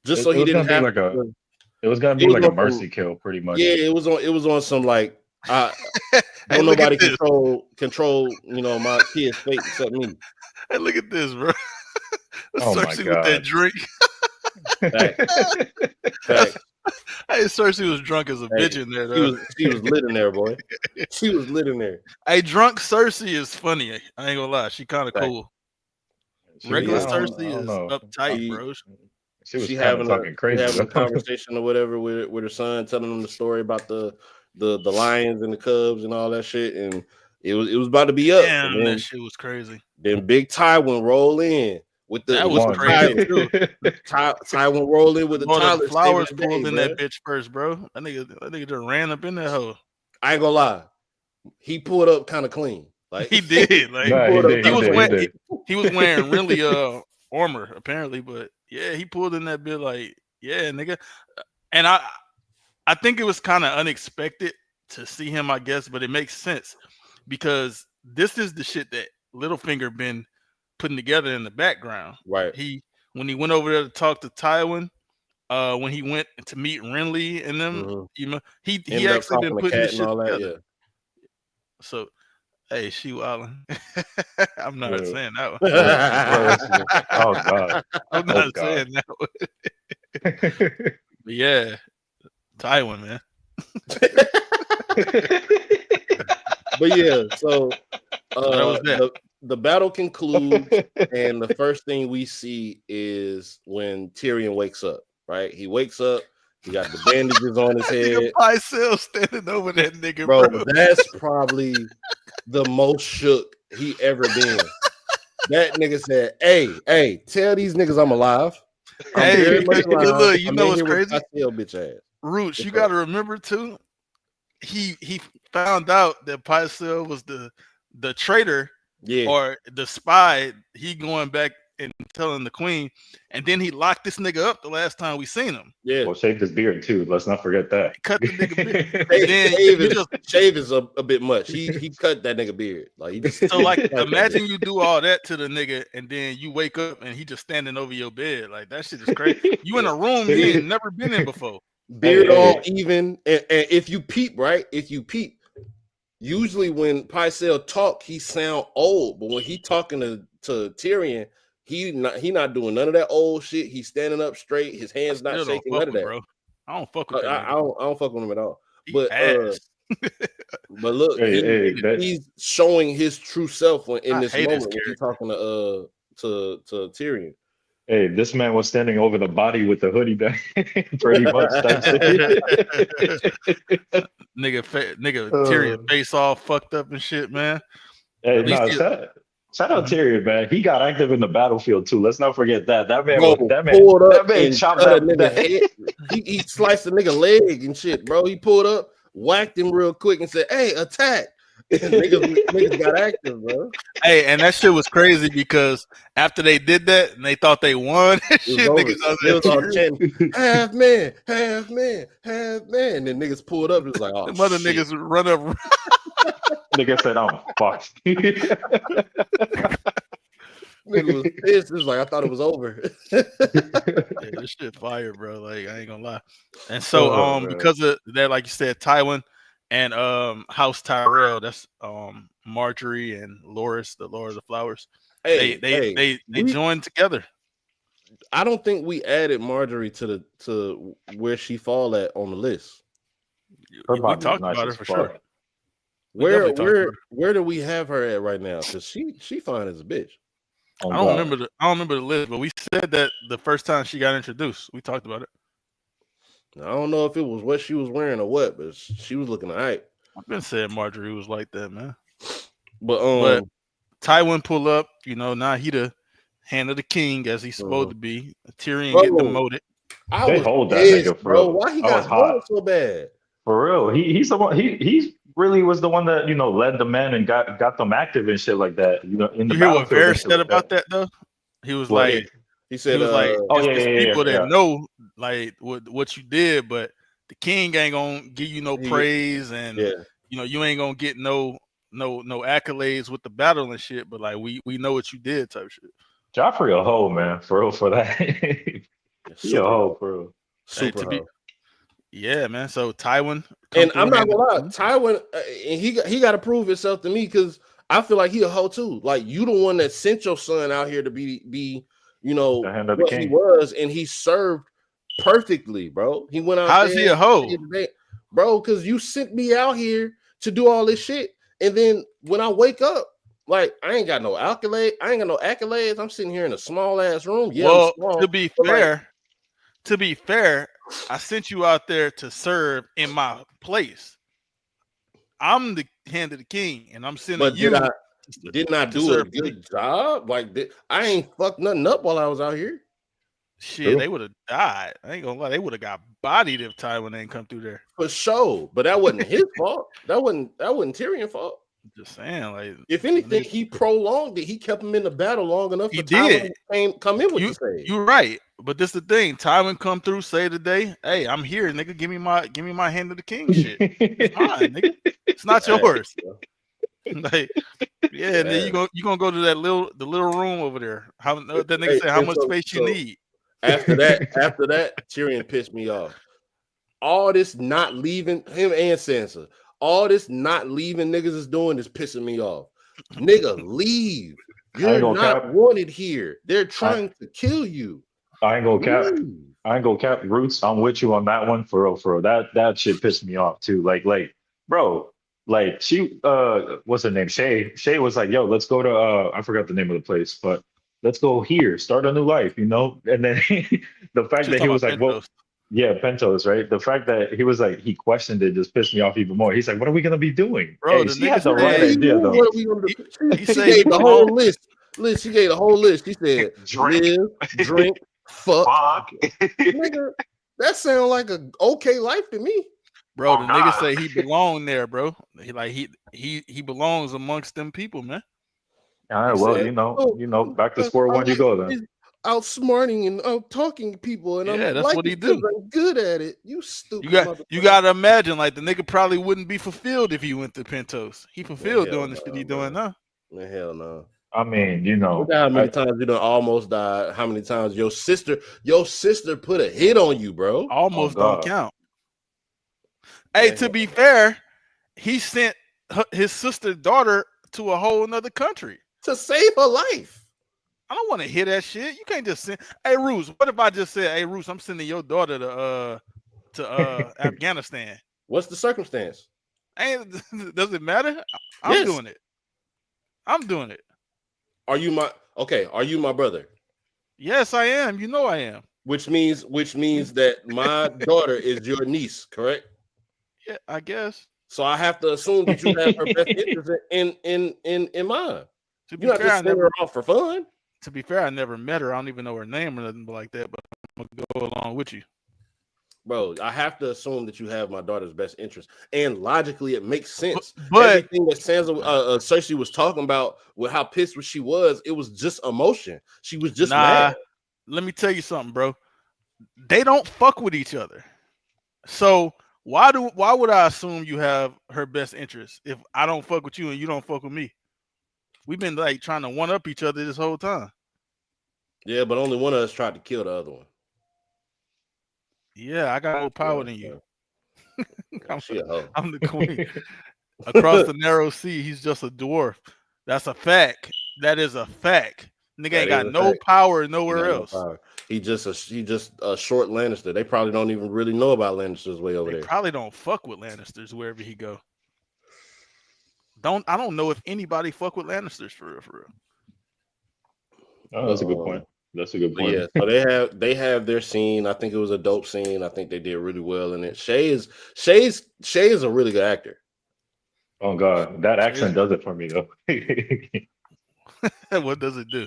Just so he didn't have it was gonna be like a mercy kill, pretty much. Yeah, it was on some like. Don't nobody control my kid's fate except me. Hey, look at this, bro. Oh my Cersei god. with that drink. Fact. Hey, Cersei was drunk as a bitch in there, though. She was lit in there, boy. She was lit in there. Hey, drunk Cersei is funny. I ain't gonna lie. She kind of cool. Regular Cersei is uptight, bro. She having a conversation or whatever with her son, telling him the story about the Lions and the Cubs and all that shit, and it was about to be up. Damn, that shit was crazy. Then Big Tywin roll in with the that was crazy too. Tywin roll in with the flowers pulled in that bitch first, bro. That nigga just ran up in that hole. I ain't gonna lie, he pulled up kind of clean. Like he did. Like he was wearing really armor apparently, but yeah, he pulled in that bit like nigga, and I think it was kind of unexpected to see him, I guess, but it makes sense because this is the shit that Littlefinger been putting together in the background. Right. When he went over there to talk to Tywin, when he went to meet Renly and them, you know, he Ended up actually been talking to putting Cat this and shit all that. together. Yeah. So, hey, she wildin'. I'm not Yeah. saying that one. Oh God. I'm Oh not God. saying that one. But yeah, Tywin, man. But yeah, so that was that. the battle concludes, and the first thing we see is when Tyrion wakes up. Right, he wakes up. He got the bandages on his head. Pycelle standing over that nigga, Bro, bro. that's probably the most shook he ever been. That nigga said, "Hey, tell these niggas I'm alive. I'm very much alive. Look, you I'm know in what's here with crazy? Pycelle, bitch ass." Roots, What's you up? got to remember too. He found out that Pycelle was the traitor Yeah, or the spy. He going back and telling the queen, and then he locked this nigga up the last time we seen him. yeah. Well, shaved his beard too. Let's not forget that. Cut the nigga beard. Hey, And then shave is a bit much. He cut that nigga beard. Like he just so like imagine you do all that to the nigga and then you wake up and he just standing over your bed. Like that shit is crazy. You in a room you ain't never been in before. beard all even. And if you peep, right? If you peep, usually when Pycelle talk, he sound old, but when he talking to Tyrion, he not doing none of that old shit. He's standing up straight. His hands not shaking. None of that. Bro. I don't fuck with that. I don't fuck with him at all. But but look, he's showing his true self in this moment when he's talking to Tyrion. Hey, this man was standing over the body with the hoodie back. Pretty much. That's it. nigga, Tyrion face all fucked up and shit, man. Hey, no, shout out Tyrion, man. He got active in the battlefield too. Let's not forget that. That man pulled up that man and chopped cut that head. He sliced a nigga leg and shit, bro. He pulled up, whacked him real quick, and said, "Hey, attack!" niggas got active, bro. Hey, and that shit was crazy because after they did that and they thought they won, shit, niggas was all chanting, half man, half man, half man. And then niggas pulled up. It was like, oh, mother niggas run up. Nigga said, "I'm fucked." Nigga was pissed. It was like I thought it was over. Yeah, this shit fire, bro. Like I ain't gonna lie. And so, because of that, like you said, Tywin and House Tyrell, that's Marjorie and Loras, the Lord of the Flowers. They joined together. I don't think we added Marjorie to where she fall at on the list. We talked about her for sure. Where do we have her at right now? Because she fine as a bitch. I don't remember the list, but we said that the first time she got introduced. We talked about it. I don't know if it was what she was wearing or what, but she was looking all right. I've been saying Marjorie was like that, man. But Tywin pull up, now he the hand of the king as he's supposed to be. Tyrion get demoted. They hold that nigga, bro. Why he got hold so bad? For real, he's the one. He really was the one that led the men and got them active and shit like that. In the you hear what Varys said about that though? He was like, he said, people that know like what you did, but the king ain't gonna give you no praise, and you ain't gonna get no accolades with the battle and shit. But like we know what you did, type shit. Joffrey a hoe, man, for real, for that. He a hoe, for real. Super hoe. Yeah, man. So Tywin, and I'm not gonna lie, Tywin, and he got to prove himself to me because I feel like he a hoe too. Like you the one that sent your son out here to be what he was, and he served perfectly, bro. He went out. How's he a hoe, bro? Because you sent me out here to do all this shit, and then when I wake up, like I ain't got no accolades. I'm sitting here in a small ass room. Yeah, well, small, to be fair, I sent you out there to serve in my place. I'm the hand of the king, and I'm sending you. Didn't I do a good job? Like I ain't fucked nothing up while I was out here. Shit, they would have died. I ain't gonna lie, they would have got bodied if Tywin ain't come through there. For sure, but that wasn't his fault. That wasn't Tyrion's fault. Just saying, like if anything, he prolonged it. He kept him in the battle long enough. He did come in with the save. You're right, but this the thing. Tywin come through, say today, "Hey, I'm here, nigga. Give me my hand of the king shit. It's mine, nigga. It's not yours." Like, yeah, and then you gonna go to the little room over there. How that nigga say how much space you need? After that, Tyrion pissed me off. All this not leaving him and Sansa. All this not leaving niggas is doing is pissing me off. Nigga, leave. You're not wanted here. They're trying to kill you. I ain't gonna cap. Roots, I'm with you on that one for real. That shit pissed me off too. Like, bro, like she what's her name? Shay was like, yo, let's go to I forgot the name of the place, but let's go here, start a new life, And then the fact that he was like, well, yeah, Pentos, right? The fact that he was like, he questioned it just pissed me off even more. He's like, what are we gonna be doing? Bro, she had the right idea though. What are we gonna do? She gave the whole list. She gave the whole list. She said, live, drink, fuck. Nigga, that sounds like a okay life to me. Bro, the nigga say he belonged there, bro. He belongs amongst them people, man. All right, well, back to square one you go then. Outsmarting and out talking to people, and that's what he do. I'm good at it. You stupid. You gotta imagine, like the nigga probably wouldn't be fulfilled if he went to Pentos. He fulfilled doing the shit he doing now. Man, hell no. I mean, Look how many times you done almost died. How many times your sister put a hit on you, bro? Almost don't count. Hey, to be fair, he sent his sister's daughter to a whole nother country to save her life. I don't want to hear that shit. You can't just send. Hey, Roos, what if I just said, "Hey, Roos, I'm sending your daughter to Afghanistan"? What's the circumstance? Does it matter? I'm doing it. I'm doing it. Are you my brother? Yes, I am. You know I am. Which means that my daughter is your niece, correct? Yeah, I guess. So I have to assume that you have her best interest in mind. To be fair, I never her off for fun. To be fair, I never met her. I don't even know her name or nothing like that, but I'm gonna go along with you. Bro, I have to assume that you have my daughter's best interest. And logically, it makes sense. But everything that Cersei was talking about with how pissed she was, it was just emotion. She was just mad. Let me tell you something, bro. They don't fuck with each other. So why would I assume you have her best interest if I don't fuck with you and you don't fuck with me? We've been like trying to one up each other this whole time. Yeah, but only one of us tried to kill the other one. Yeah, I got more power than you. I'm the queen. Across the narrow sea, he's just a dwarf. That's a fact. That is a fact. Nigga ain't got no power nowhere else. He just a short Lannister. They probably don't even really know about Lannisters way over there. Probably don't fuck with Lannisters wherever he go. I don't know if anybody fuck with Lannisters for real. Oh, that's a good point. That's a good point. Yeah, so they have their scene. I think it was a dope scene. I think they did really well in it. Shay is a really good actor. Oh God, that accent does it for me though. What does it do?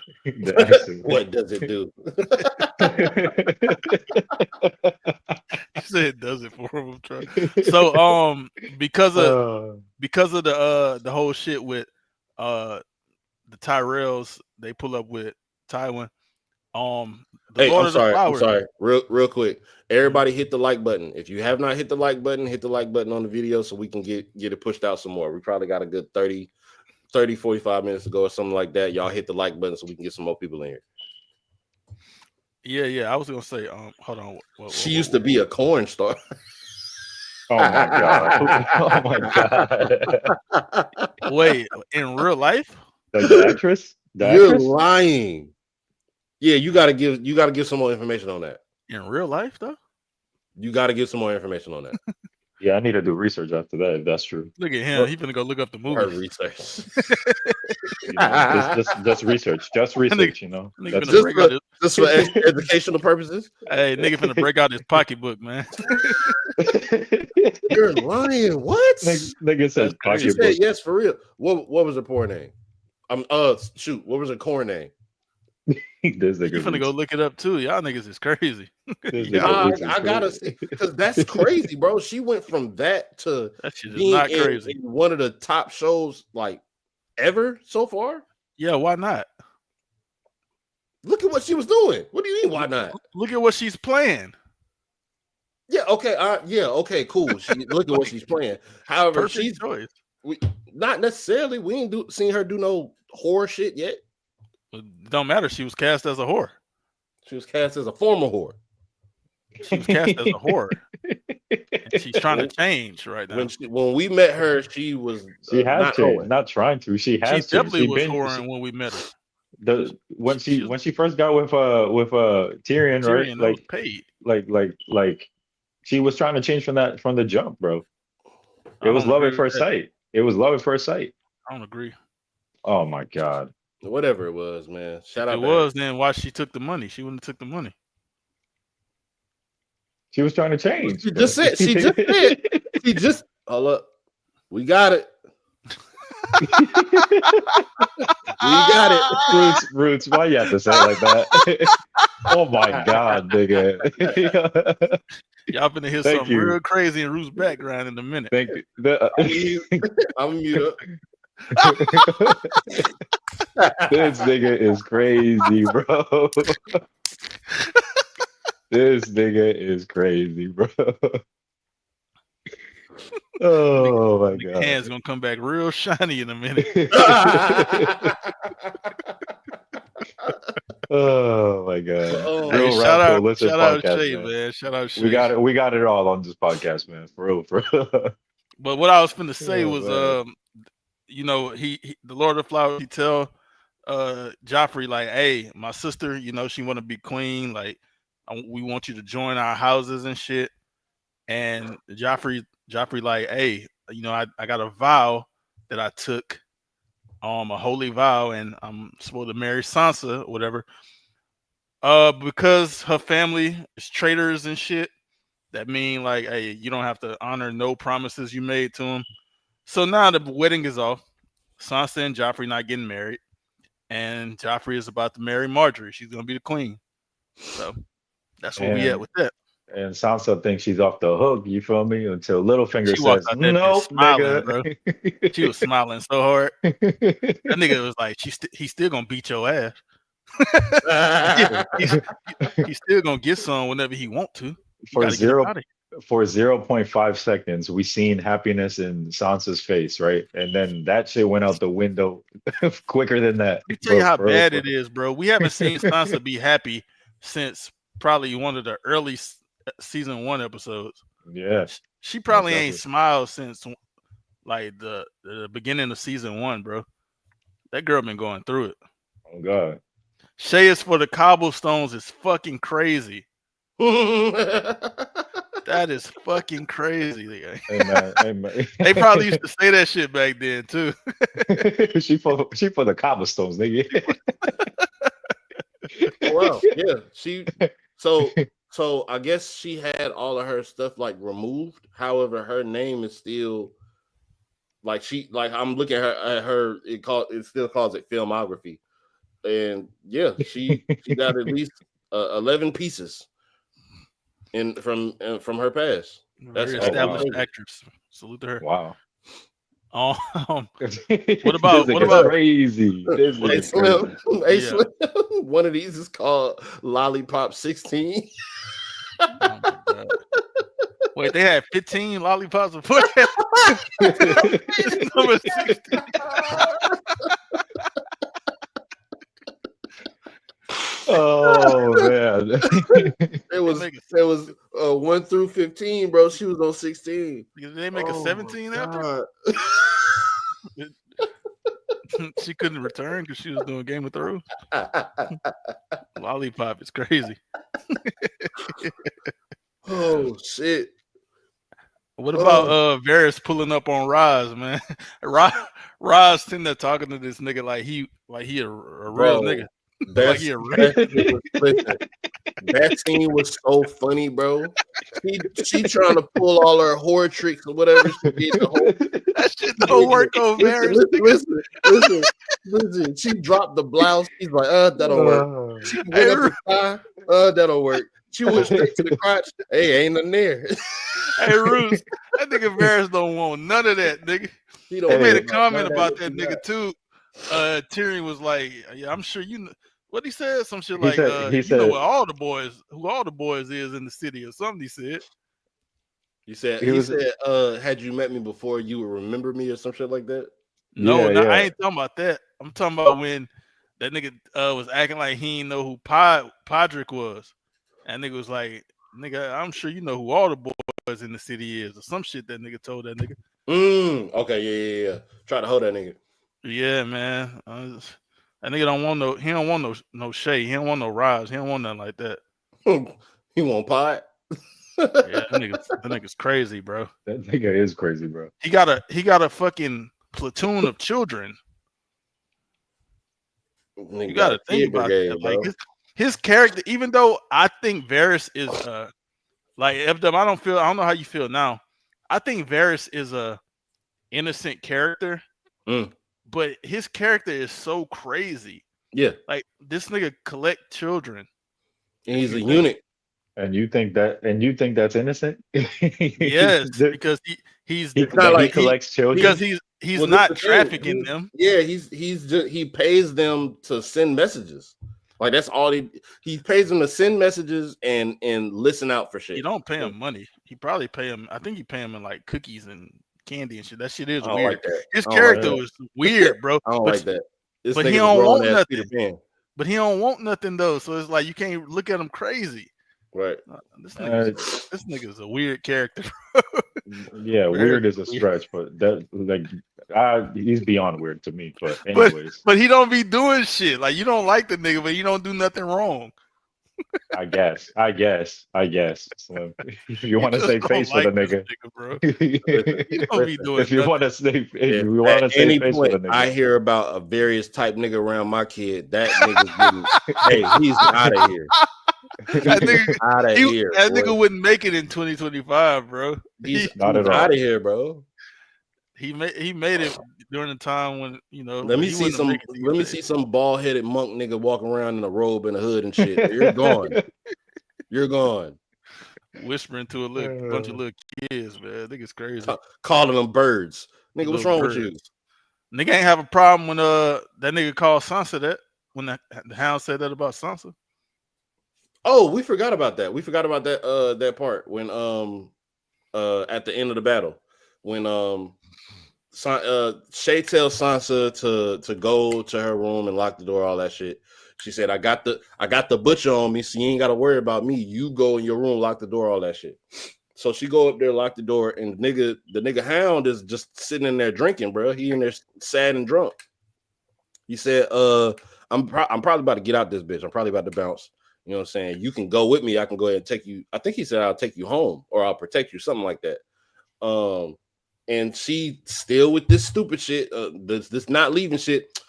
What does it do? You said it does it for him. So because of the whole shit with the Tyrells, they pull up with Tywin. I'm sorry. Real quick. Everybody hit the like button. If you have not hit the like button, hit the like button on the video so we can get it pushed out some more. We probably got a good 30, 45 minutes to go or something like that. Y'all hit the like button so we can get some more people in here. Yeah. I was gonna say, hold on. She used to be a corn star. Oh my God. Oh my God. Wait, in real life? The actress? You're lying. Yeah, you gotta give some more information on that. In real life, though? You gotta give some more information on that. Yeah, I need to do research after that, if that's true. Look at him. He's gonna go look up the movie. Research. Just research. Just research, Just for educational purposes. Hey, nigga finna break out his pocketbook, man. You're lying. What? Nigga says pocketbook. Said yes, for real. What was her poor name? What was her corn name? You finna go look it up too. Y'all niggas is crazy. I gotta see, because that's crazy, bro. She went from that to that shit is not crazy. In one of the top shows like ever so far. Yeah, why not? Look at what she was doing. What do you mean? Why not? Look at what she's playing. Yeah. Okay. Okay. Cool. Look at what she's playing. However, not necessarily. We ain't seen her do no horror shit yet. It don't matter. She was cast as a whore. She was cast as a former whore. She was cast as a whore. And she's trying to change right now. When we met her, she was she has changed. Not trying to. She has she definitely was whoring when we met her. When she first got with Tyrion, right? Like paid. Like she was trying to change from the jump, bro. It was love at first sight. It was love at first sight. I don't agree. Oh my God. Whatever it was, man. Shout out. It was then why she took the money. She wouldn't have took the money. She was trying to change. She just said. She just. Hold up. We got it. We got it. Roots. Why you have to say it like that? Oh my God, nigga. Y'all finna hear something real crazy in Roots' background in a minute. Thank you. I'm mute. This nigga is crazy, bro. This nigga is crazy, bro. Oh my God. Hands gonna come back real shiny in a minute. Oh my God. Hey, shout out Shay, man. Shout out Shay. We got it all on this podcast, man. For real. But what I was finna say was you know, he the Lord of the Flowers, he tell Joffrey, like, hey, my sister, you know, she wanna be queen, like we want you to join our houses and shit. And Joffrey like, hey, you know, I got a vow that I took, a holy vow, and I'm supposed to marry Sansa or whatever. Because her family is traitors and shit, that mean like, hey, you don't have to honor no promises you made to them. So now the wedding is off. Sansa and Joffrey not getting married, and Joffrey is about to marry Marjorie. She's gonna be the queen. So that's where we at with that. And Sansa thinks she's off the hook, you feel me? Until Littlefinger says, nope, nigga. Bro. She was smiling so hard. That nigga was like, he's still gonna beat your ass. he's still gonna get some whenever he want to. For 0.5 seconds, we seen happiness in Sansa's face, right? And then that shit went out the window quicker than that. Let me tell you how bad it is, bro. We haven't seen Sansa be happy since probably one of the early season 1 episodes. Yeah, she probably ain't smiled since like the beginning of season 1, bro. That girl been going through it. Oh God. Shay is for the cobblestones is fucking crazy. That is fucking crazy. Hey, man. They probably used to say that shit back then too. she for the cobblestones, nigga. Well, yeah. So I guess she had all of her stuff like removed. However, her name is still like I'm looking at her. It still calls it filmography, and yeah, she got at least 11 pieces from her past. That's an established actress. Salute to her. Wow. What about crazy? Slim, one of these is called Lollipop 16. Oh wait, they had 15 lollipops before that. Number 16. Oh man. It was 1 through 15, bro. She was on 16. Did they make a 17 after? She couldn't return because she was doing Game of Thrones. Lollipop is crazy. Oh shit. What about Varys pulling up on Roz, man? Roz sitting there talking to this nigga like he a real nigga. That scene was so funny, bro. She trying to pull all her whore tricks or whatever she did. That shit don't work on Varys. Listen. She dropped the blouse. She's like, that don't work. She went up the thigh. That don't work. She went straight to the crotch. Hey, ain't nothing there. Hey, Roos, that nigga Varys don't want none of that, nigga. He made a comment about that nigga too. Tyrion was like, "Yeah, I'm sure you know." What he said, some shit like, "You know who all the boys is in the city," or something. He said. He said, "Had you met me before, you would remember me," or some shit like that. No, I ain't talking about that. I'm talking about when that nigga was acting like he didn't know who Podrick was. And nigga was like, nigga, I'm sure you know who all the boys in the city is, or some shit that nigga told that nigga. Okay, yeah. Try to hold that nigga. Yeah, man. That nigga don't want no. He don't want no Shay. He don't want no Rise. He don't want nothing like that. He want pot. Yeah, that nigga's crazy, bro. That nigga is crazy, bro. He got a fucking platoon of children. Nigga You gotta think about that. Like his character, even though I think Varys is like FW, I don't know how you feel now. I think Varys is a innocent character, but his character is so crazy. Yeah, like this nigga collect children, and he's a eunuch. And you think that's innocent? Yes, because he collects children because he's not trafficking them. Yeah, he pays them to send messages. Like that's all he pays them to send messages and listen out for shit. You don't pay him money. He probably pay him. I think he pay him in like cookies and candy and shit. That shit is weird. Like that. His character was weird, bro. I don't like that. But he don't want nothing. But he don't want nothing though. So it's like you can't look at him crazy. Right. This nigga's a weird character. Yeah, weird is a stretch, but that he's beyond weird to me. But anyways, but he don't be doing shit. Like you don't like the nigga, but you don't do nothing wrong. I guess. So, if you want to save face for the nigga, bro. You don't be doing if you want to save, face for the nigga, I hear about a various type nigga around my kid. That nigga's getting, hey, he's out of here. That nigga wouldn't make it in 2025, bro. He's not at all out of here, bro. He made it during the time when Let me see some bald headed monk nigga walking around in a robe and a hood and shit. You're gone. You're gone. Whispering to a bunch of little kids, man. I think it's crazy. Calling them birds, nigga. What's wrong with you? Nigga ain't have a problem when that nigga called Sansa that when the Hound said that about Sansa. Oh, we forgot about that. We forgot about that part when at the end of the battle when Shay tells Sansa to go to her room and lock the door, all that shit. She said, I got the butcher on me, so you ain't gotta worry about me. You go in your room, lock the door, all that shit. So she go up there, lock the door, and the nigga Hound is just sitting in there drinking, bro. He in there sad and drunk. He said, I'm probably about to get out this bitch. I'm probably about to bounce. You know what I'm saying? You can go with me. I can go ahead and take you. I think he said I'll take you home or I'll protect you, something like that. And she still with this stupid shit, this not leaving shit.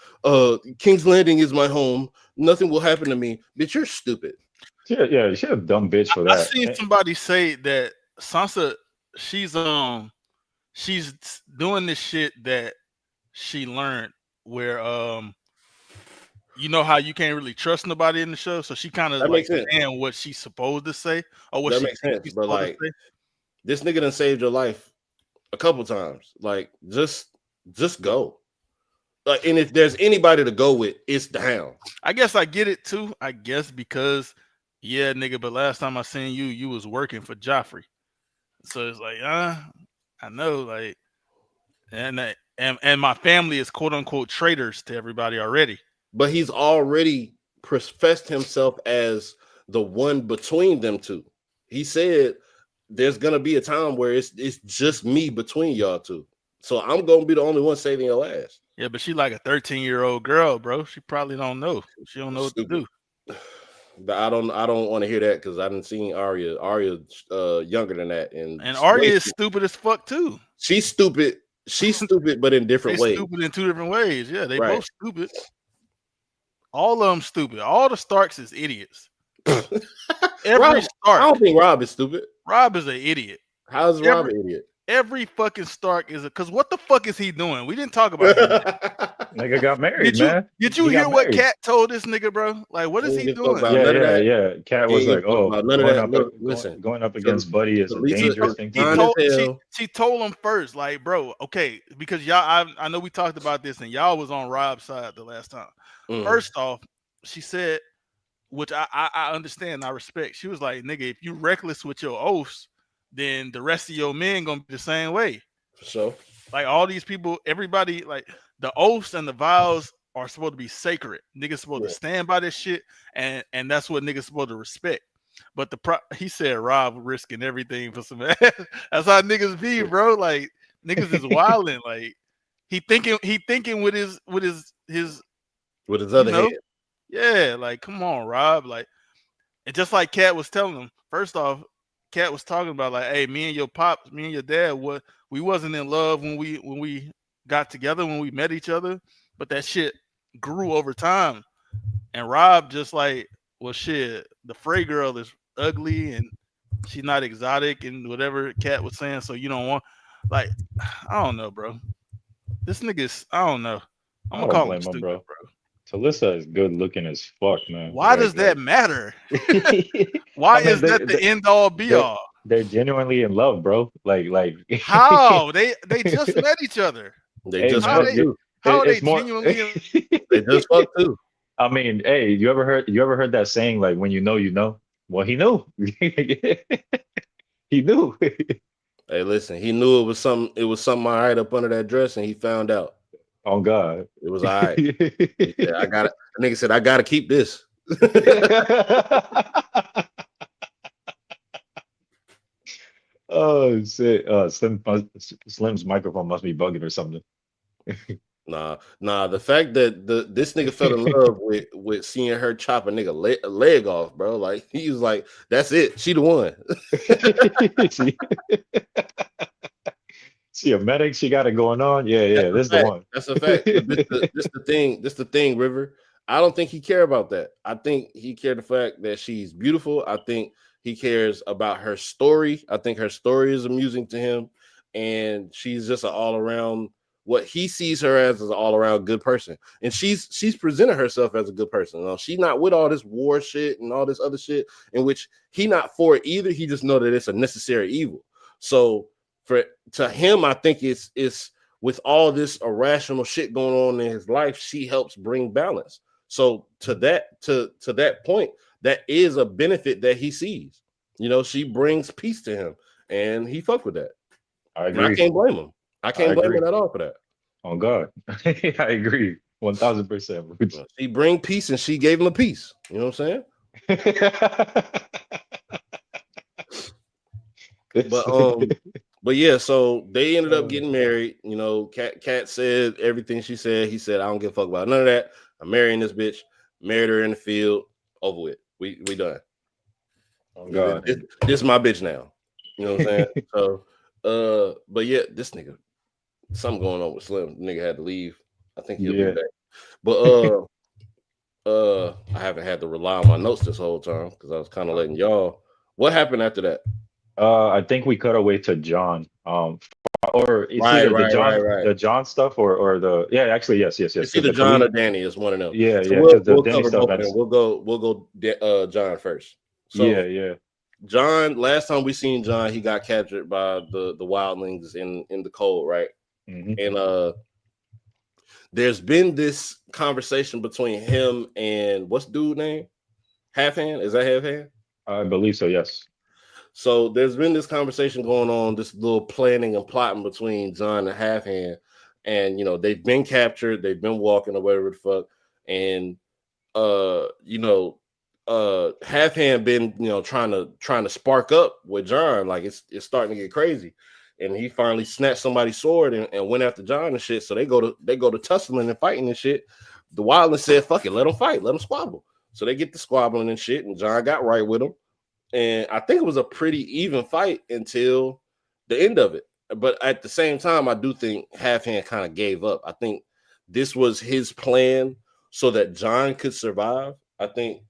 King's Landing is my home. Nothing will happen to me. Bitch, you're stupid. Yeah, she's a dumb bitch for that. I seen somebody say that Sansa, she's doing this shit that she learned where you know how you can't really trust nobody in the show, so she kind of like saying what she's supposed to say or what that makes sense. But like, this nigga done saved your life a couple times. Like, just go. Like, and if there's anybody to go with, it's the Hound. I guess I get it too. I guess because nigga. But last time I seen you was working for Joffrey, so it's like, I know, like, and my family is quote unquote traitors to everybody already. But he's already professed himself as the one between them two. He said there's gonna be a time where it's just me between y'all two. So I'm gonna be the only one saving your ass. Yeah, but she like a 13-year-old girl, bro. She probably don't know. She don't know what to do. But I don't want to hear that because I didn't seen Arya. Arya's younger than that, and Arya is stupid as fuck too. She's stupid. She's stupid, but in different ways. Stupid in two different ways. Yeah, they both stupid. All of them stupid. All the Starks is idiots. Every Stark. I don't think Rob is stupid. Rob is an idiot. How is Rob an idiot? Every fucking Stark is because what the fuck is he doing? We didn't talk about him. Nigga got married, man. Did you hear what Cat told this nigga, bro? Like, what is he doing? Yeah. Cat was like, listen, going up against Buddy is a dangerous thing. She told him first, like, bro, okay, because y'all, I know we talked about this and y'all was on Rob's side the last time. First off, she said, which I understand, I respect. She was like, nigga, if you reckless with your oaths, then the rest of your men gonna be the same way. So, like all these people, everybody, like the oaths and the vows are supposed to be sacred. Niggas supposed Yeah. to stand by this shit, and that's what niggas supposed to respect. But he said Rob risking everything for some ass. That's how niggas be, bro. Like niggas is wilding. Like he thinking with his other head. Yeah, like come on, Rob. Like, and just like Kat was telling him, first off, Kat was talking about like, hey, me and your pops, me and your dad, we wasn't in love when we got together, when we met each other, but that shit grew over time. And Rob just like, well, shit, the Frey girl is ugly and she's not exotic and whatever Kat was saying, so you don't want, like, I don't know, bro. This nigga's, I don't know. I'm gonna call him stupid, bro. Talissa is good looking as fuck, man. Why does that matter? Why is that the end all be all? They're genuinely in love, bro. Like how they just met each other. They just fucked too. How are they genuinely? They just fucked too. I mean, hey, you ever heard that saying like when you know you know? Well, he knew. He knew. Hey, listen, he knew it was something all right up under that dress, and he found out. Oh God, it was all right. Yeah, I got it. The nigga said, "I gotta keep this." Oh shit! Slim's microphone must be bugging or something. Nah. The fact that this nigga fell in love with seeing her chop a nigga leg off, bro. Like he was like, "That's it. She the one." She a medic. She got it going on. Yeah. This is the one. That's a fact. This the thing, River. I don't think he care about that. I think he cared the fact that she's beautiful. I think he cares about her story. I think her story is amusing to him, and she's just an all around. What he sees her as is an all around good person, and she's presented herself as a good person. You know, she's not with all this war shit and all this other shit, in which he not for it either. He just know that it's a necessary evil. So to him, I think it's with all this irrational shit going on in his life, she helps bring balance. So to that point, that is a benefit that he sees. You know, she brings peace to him, and he fucked with that. I agree. And I can't blame him. I can't blame him at all for that. Oh God, I agree 1000%. She bring peace, and she gave him a piece. You know what I'm saying? But yeah, so they ended up getting married. You know, Kat said everything she said. He said, "I don't give a fuck about none of that. I'm marrying this bitch." Married her in the field. Over with. We done. Oh God, this is my bitch now. You know what I'm saying? So, but yeah, this nigga, something going on with Slim. The nigga had to leave. I think he'll be back. But I haven't had to rely on my notes this whole time because I was kind of letting y'all. What happened after that? I think we cut away to John. Or it's either the John stuff or the actually yes. It's either John or Dany. It's one of them. Yeah, so yeah. We'll cover both of them. We'll go John first. So, yeah. John. Last time we seen John, he got captured by the wildlings in the cold, right? Mm-hmm. And there's been this conversation between him and what's dude name? Half Hand? Is that Half Hand? I believe so. Yes. So there's been this conversation going on, this little planning and plotting between John and Half Hand, and you know they've been captured, they've been walking or whatever the fuck, and Half Hand been trying to spark up with John, like it's starting to get crazy, and he finally snatched somebody's sword and went after John and shit. So they go to tussling and fighting and shit. The Wildlings said, "Fuck it, let them fight, let them squabble." So they get to squabbling and shit, and John got right with them. And I think it was a pretty even fight until the end of it. But at the same time, I do think Half Hand kind of gave up. I think this was his plan so that John could survive. I think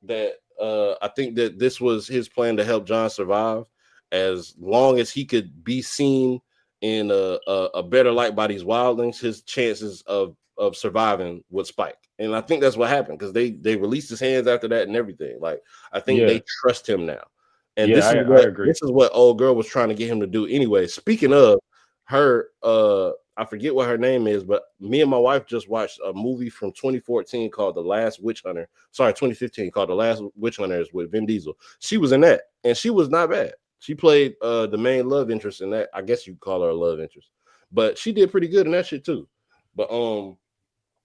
that this was his plan to help John survive as long as he could be seen in a better light by these wildlings. His chances of surviving would spike. And I think that's what happened because they released his hands after that and everything. Like I think they trust him now. And this is what old girl was trying to get him to do anyway. Speaking of her, I forget what her name is, but me and my wife just watched a movie from 2014 called The Last Witch Hunter. Sorry, 2015 called The Last Witch Hunters with Vin Diesel. She was in that, and she was not bad. She played the main love interest in that. I guess you'd call her a love interest, but she did pretty good in that shit too. But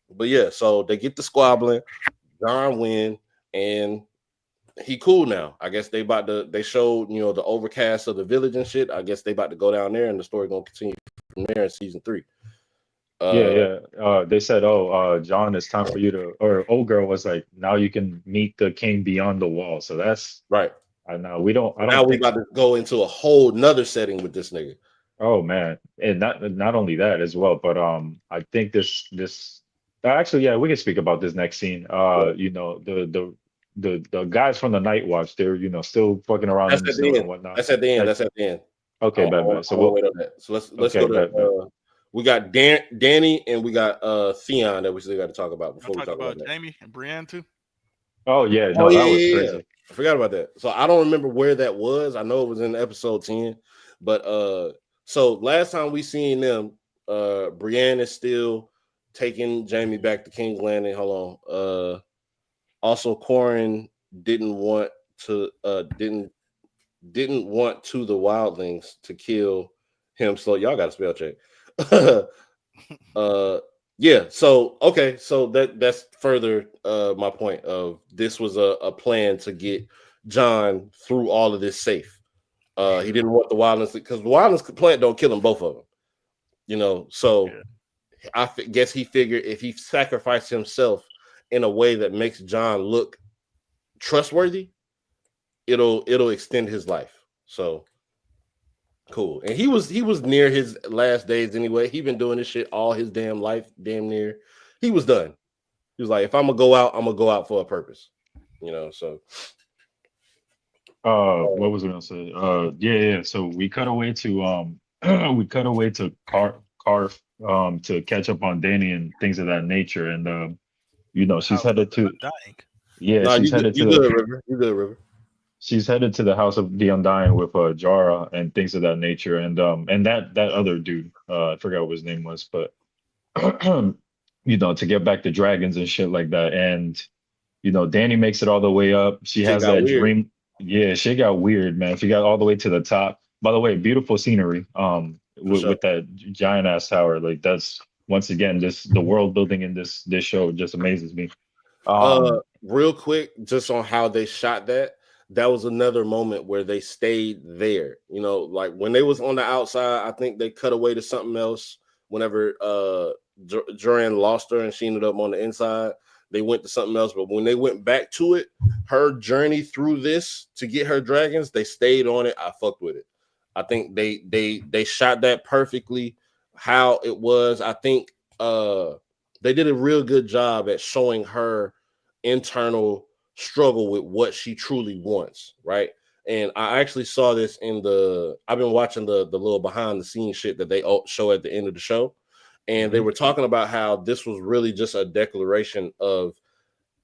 But yeah, so they get the squabbling. Jon win, and he cool now. I guess they showed, the overcast of the village and shit. I guess they about to go down there, and the story gonna continue from there in season 3. They said, "Oh, John, it's time for you to." Or old girl was like, "Now you can meet the king beyond the wall." So that's right. I know we don't. I now don't we think. about to go into a whole nother setting with this nigga. Oh man, and not only that as well, but I think this actually, yeah, we can speak about this next scene. The guys from the Night Watch, they're still fucking around That's in the at the snow and end. whatnot. That's at the end. That's at the end. Okay, I bad. So wanna we'll wait on that. So let's okay, go to bad. we got Dany and we got Theon that we still got to talk about before we talk talk about about that. Jaime and Brienne too. Oh yeah, Oh no, that was yeah. crazy. I forgot about that. So I don't remember where that was. I know it was in episode 10, but so last time we seen them, Brienne is still taking Jaime back to King's Landing. Hold on. Also Corin didn't want to the wildlings to kill him. So y'all got to spell check. Yeah, so okay, so that's further my point of this was a plan to get Jon through all of this safe. He didn't want the wildlings because the wildlings plant don't kill them, both of them. So I guess he figured if he sacrificed himself in a way that makes Jon look trustworthy, it'll extend his life. So cool. And he was near his last days anyway. He been doing this shit all his damn life, damn near. He was done. He was like, if I'm gonna go out, I'm gonna go out for a purpose. So What was I gonna say? Yeah. So we cut away to Qarth to catch up on Dany and things of that nature. And she's headed to dying. Yeah, no, she's headed to good, River. You good, River. She's headed to the House of the Undying with Jara and things of that nature, and that other dude, I forgot what his name was, but to get back the dragons and shit like that. And Dany makes it all the way up. She Shit has got that weird. dream. Yeah, shit got weird, man. She got all the way to the top. By the way, beautiful scenery. With that giant ass tower, like that's once again just the world building in this show just amazes me. Real quick, just on how they shot that was another moment where they stayed there. Like when they was on the outside, I think they cut away to something else. Whenever Joran lost her and she ended up on the inside, they went to something else. But when they went back to it, her journey through this to get her dragons, they stayed on it. I fucked with it. I think they shot that perfectly how it was. I think they did a real good job at showing her internal struggle with what she truly wants, right? And I actually saw this I've been watching the little behind the scenes shit that they show at the end of the show, and they were talking about how this was really just a declaration of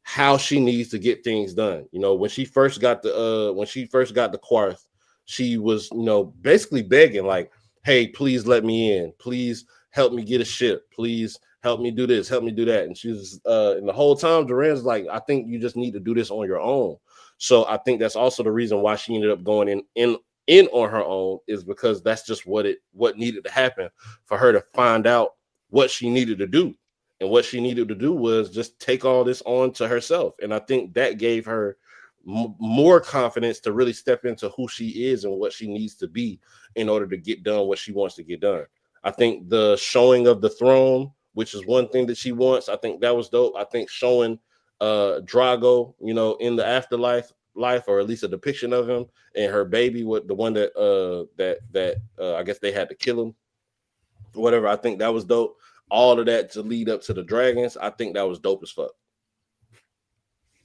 how she needs to get things done. When she first got the Qarth, she was basically begging like, hey, please let me in, please help me get a ship, please help me do this, help me do that. And she was and the whole time Duran's like, I think you just need to do this on your own. So I think that's also the reason why she ended up going in on her own, is because that's just what needed to happen for her to find out what she needed to do. And what she needed to do was just take all this on to herself. And I think that gave her more confidence to really step into who she is and what she needs to be in order to get done what she wants to get done. I think the showing of the throne, which is one thing that she wants, I think that was dope. I think showing Drago, in the afterlife, or at least a depiction of him and her baby, with the one that I guess they had to kill him, whatever. I think that was dope. All of that to lead up to the dragons, I think that was dope as fuck.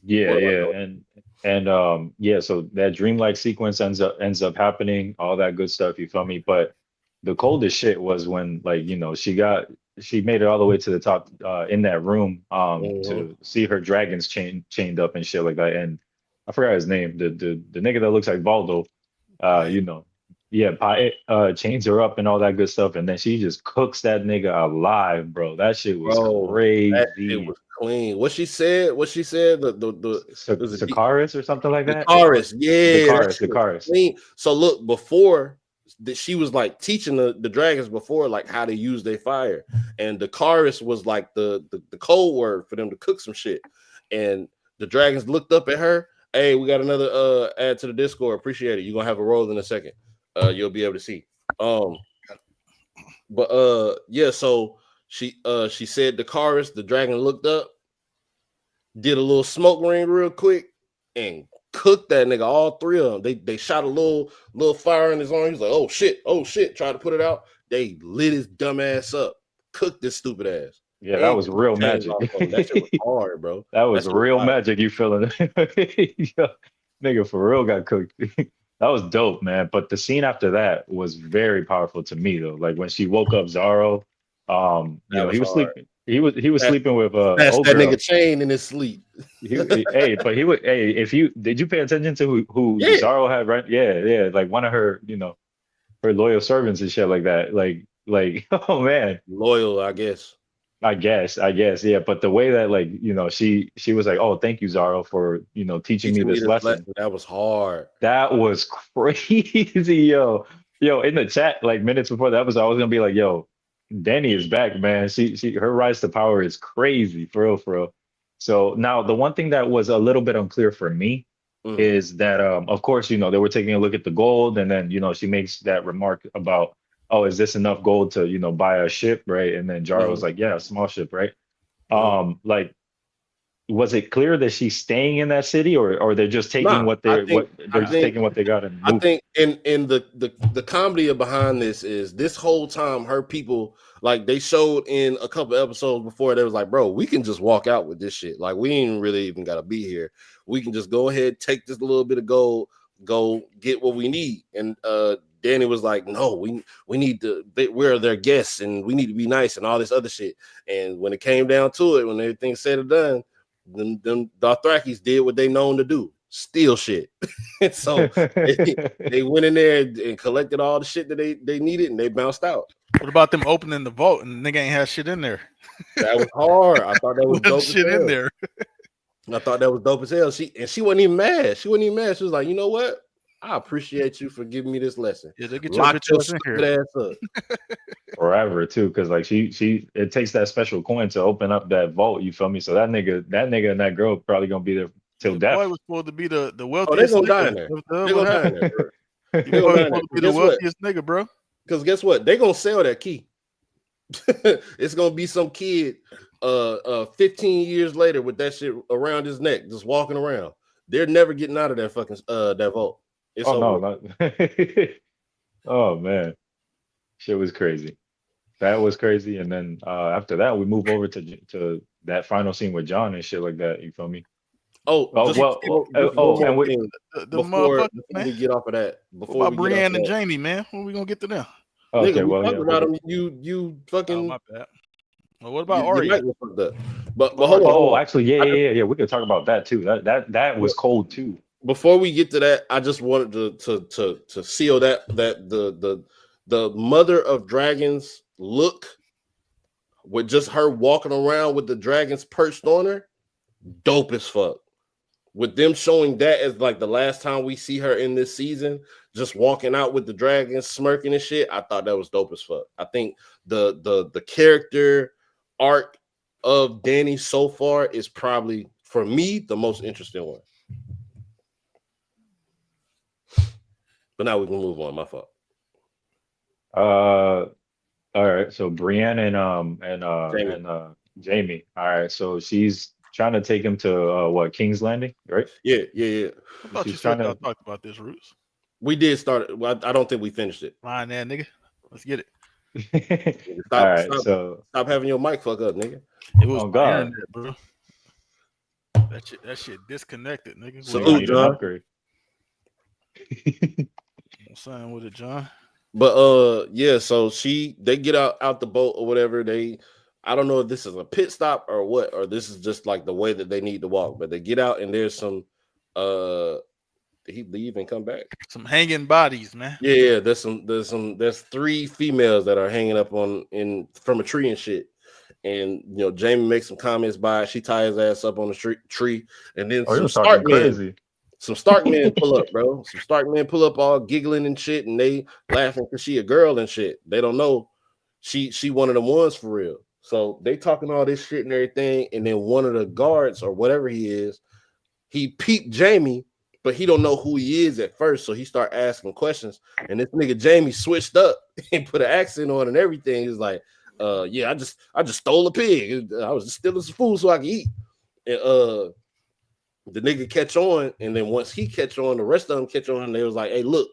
Yeah, so that dreamlike sequence ends up happening, all that good stuff, you feel me? But the coldest shit was when, like, she made it all the way to the top in that room to see her dragons chained up and shit like that. And I forgot his name, the nigga that looks like Baldo, chains her up and all that good stuff, and then she just cooks that nigga alive, bro. That shit was crazy. That shit was clean. What she said? The Sakaris or something like that. Sakaris, yeah. The Sakaris. Clean. So look, before that she was like teaching the dragons before, like how to use their fire, and the Qarth was like the code word for them to cook some shit. And the dragons looked up at her. Hey, we got another add to the Discord. Appreciate it. You're gonna have a role in a second. You'll be able to see. But yeah, so she said the Qarth, the dragon looked up, did a little smoke ring real quick, and cooked that nigga. All three of them. They shot a little fire in his arm. He was like, oh shit. Tried to put it out. They lit his dumb ass up. Cooked this stupid ass. Yeah, that was real magic. That shit was hard, bro. That was real magic. You feeling it? Yo, nigga, for real got cooked. That was dope, man. But the scene after that was very powerful to me, though. Like when she woke up Zaro, you know, he was sleeping. He was sleeping with that's that nigga chain in his sleep. If you did you pay attention to who Zaro had, right? Yeah, like one of her, you know, her loyal servants and shit like that. Like oh man, loyal, I guess, yeah. But the way that, like, you know, she was like, oh, thank you, Zaro, for, you know, teaching me this lesson. That was hard. That was crazy, yo. In the chat, like minutes before that was, I was gonna be like, yo, Dany is back, man. Her rise to power is crazy, for real. So now the one thing that was a little bit unclear for me is that, of course, you know, they were taking a look at the gold, and then, you know, she makes that remark about, oh, is this enough gold to, you know, buy a ship, right? And then Jaro was like, yeah, a small ship, right? Like, was it clear that she's staying in that city, or they're just taking what they got? And I think in the comedy behind this is this whole time her people, like, they showed in a couple episodes before, they was like, bro, we can just walk out with this shit. Like, we ain't really even gotta be here. We can just go ahead, take this little bit of gold, go get what we need. And Dany was like, no, we need to, we're their guests and we need to be nice and all this other shit. And when it came down to it, when everything's said and done, them Dothrakis did what they known to do, steal shit. And so they went in there and collected all the shit that they needed, and they bounced out. What about them opening the vault and nigga ain't have shit in there? That was hard. I thought that was dope shit in there. I thought that was dope as hell. She wasn't even mad. She was like, you know what? I appreciate you for giving me this lesson. Yeah, they get Lock your stupid ass up. Forever too, because like she it takes that special coin to open up that vault. You feel me? So that nigga and that girl probably gonna be there till death. Boy was supposed to be the wealthiest. Oh, they gonna die in there. They gonna die in there, bro. He was supposed to be the wealthiest nigga, bro. Because guess what? They gonna sell that key. It's gonna be some kid 15 years later with that shit around his neck, just walking around. They're never getting out of that fucking that vault. It's oh man, shit was crazy. That was crazy. And then after that, we move over to that final scene with John and shit like that. You feel me? Before we get off of that, before we Brienne and Jamie, man, when we gonna get to them? Okay, nigga, well, about them. You fucking. Oh, my bad. Well, what about Arya? But hold on. Oh, actually, yeah. We could talk about that too. That was cold too. Before we get to that, I just wanted to seal that the Mother of Dragons look with just her walking around with the dragons perched on her, dope as fuck. With them showing that as like the last time we see her in this season, just walking out with the dragons smirking and shit, I thought that was dope as fuck. I think the character arc of Dany so far is probably, for me, the most interesting one. But now we can move on. My fault. All right. So Brienne and Jamie. All right. So she's trying to take him to King's Landing, right? Yeah. I thought you said y'all talked about this, Roots. We did start it. Well, I don't think we finished it. Fine, there, nigga. Let's get it. Stop having your mic fuck up, nigga. It was God, internet, bro. That shit disconnected, nigga. Salute, John. I'm saying with it, John. But yeah, so they get out the boat or whatever. I don't know if this is a pit stop or what, or this is just like the way that they need to walk. But they get out and there's some did he leave and come back? Some hanging bodies, man. Yeah, there's 3 females that are hanging up from a tree and shit. And you know, Jamie makes some comments by it. She ties his ass up on the tree, and then some Stark men. Some Stark men pull up, bro. Some Stark men pull up all giggling and shit, and they laughing because she a girl and shit. They don't know she one of them ones for real. So they talking all this shit and everything, and then one of the guards or whatever he is, he peeped Jamie, but he don't know who he is at first. So he start asking questions, and this nigga Jamie switched up and put an accent on and everything. He's like, yeah, I just stole a pig. I was just stealing some food so I could eat. And the nigga catch on, and then once he catch on, the rest of them catch on, and they was like, hey, look,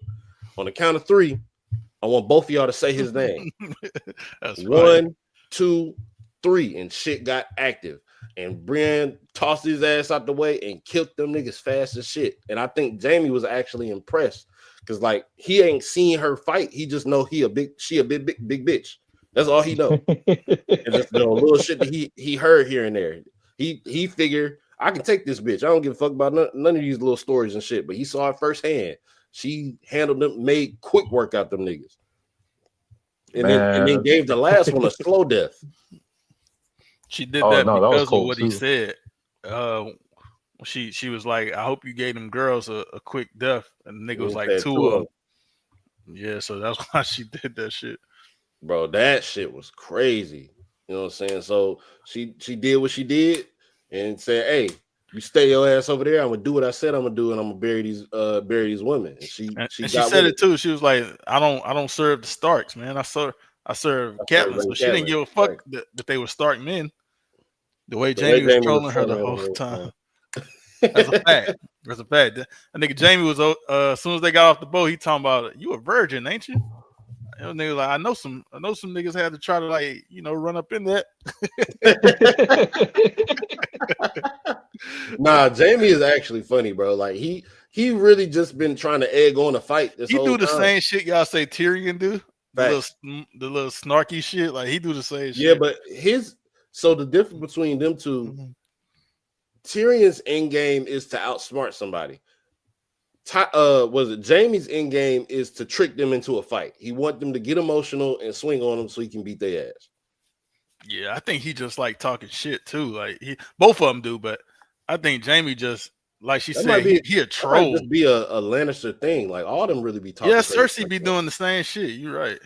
on the count of 3, I want both of y'all to say his name. That's 1, 2, 3, and shit got active. And Brienne tossed his ass out the way and killed them niggas fast as shit. And I think Jamie was actually impressed because, like, he ain't seen her fight. He just know she a big bitch. That's all he know. And just little shit that he heard here and there. He figured, I can take this bitch. I don't give a fuck about none of these little stories and shit. But he saw it firsthand. She handled them, made quick work out them niggas. And then gave the last one a slow death. She did that because of what too. he said. She was like, I hope you gave them girls a quick death. And the nigga was like, 2 of them. Yeah, so that's why she did that shit. Bro, that shit was crazy. You know what I'm saying? So she did what she did and said, hey, you stay your ass over there. I'm gonna do what I said I'm gonna do, and I'm gonna bury these women. And she said it too. She was like, I don't serve the Starks, man. I serve Catelyn. So she didn't give a fuck that they were Stark men. The way Jamie was trolling her the whole time. That's a fact. That's a fact. That nigga Jamie was as soon as they got off the boat, he talking about, you a virgin, ain't you? And nigga like, I know some niggas had to try to, like, you know, run up in that. Nah, Jamie is actually funny, bro. Like he really just been trying to egg on a fight this whole time. He do the same shit y'all say Tyrion do. The little snarky shit. Like he do the same shit. Yeah, but so the difference between them two, Tyrion's end game is to outsmart somebody. Jamie's end game is to trick them into a fight. He want them to get emotional and swing on them so he can beat their ass. Yeah, I think he just like talking shit too. Like both of them do, but I think Jamie just, like she said, he a troll. That might just be a Lannister thing. Like all of them really be talking. Yeah, Cersei be doing the same shit. You're right.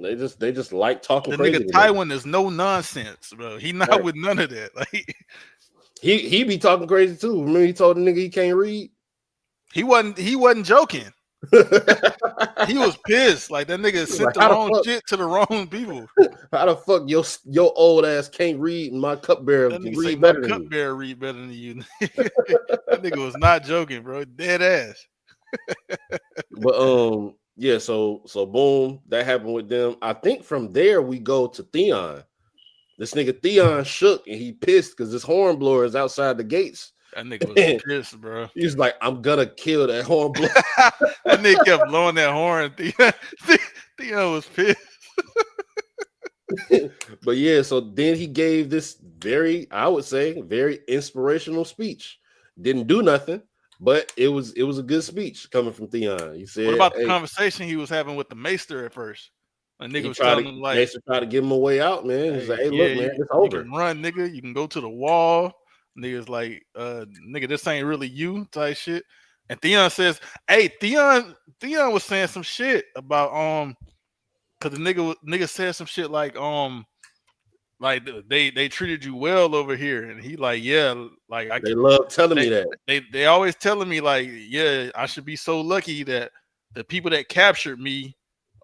They just like talking. The crazy nigga Tywin is no nonsense, bro. He not with none of that. Like he be talking crazy too. Remember he told the nigga he can't read. He wasn't joking. He was pissed. Like that nigga sent the wrong shit to the wrong people. How the fuck your old ass can't read and my cupbearer can read better than you? Cupbearer read better than you. That nigga was not joking, bro. Dead ass. But yeah, so boom, that happened with them. I think from there we go to Theon. This nigga Theon shook and he pissed because this hornblower is outside the gates. That nigga was pissed, bro. He's like, I'm gonna kill that hornblower. That nigga kept blowing that horn. Theon was pissed. But yeah, so then he gave this I would say, very inspirational speech. Didn't do nothing, but it was a good speech coming from Theon. He said, what about the conversation he was having with the Maester at first? A nigga was telling him, like, Maester tried to give him a way out, man. He's like, hey, look, man, it's over. You can run, nigga. You can go to the wall. Niggas like, nigga, this ain't really you type shit. And Theon says, hey, Theon was saying some shit about because the nigga said some shit like they treated you well over here, and he like, yeah, like they love telling me that. They always telling me like, yeah, I should be so lucky that the people that captured me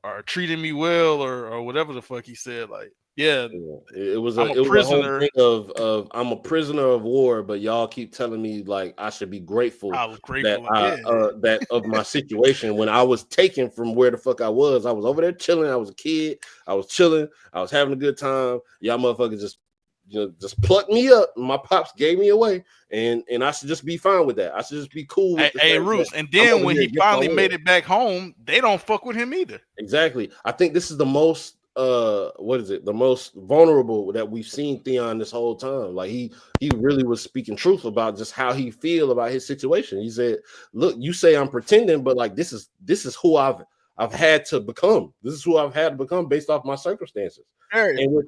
are treating me well or whatever the fuck he said. Like, yeah, it was a prisoner of I'm a prisoner of war, but y'all keep telling me like I should be grateful, that of my situation when I was taken from where the fuck I was. I was over there chilling. I was a kid. I was chilling. I was having a good time. Y'all motherfuckers just plucked me up. My pops gave me away, and I should just be fine with that. I should just be cool with Roos. And then when he finally made it back home, they don't fuck with him either. Exactly. I think this is the most the most vulnerable that we've seen Theon this whole time. Like he really was speaking truth about just how he feel about his situation. He said, look, you say I'm pretending, but like this is who I've had to become. This is who I've had to become based off my circumstances. And the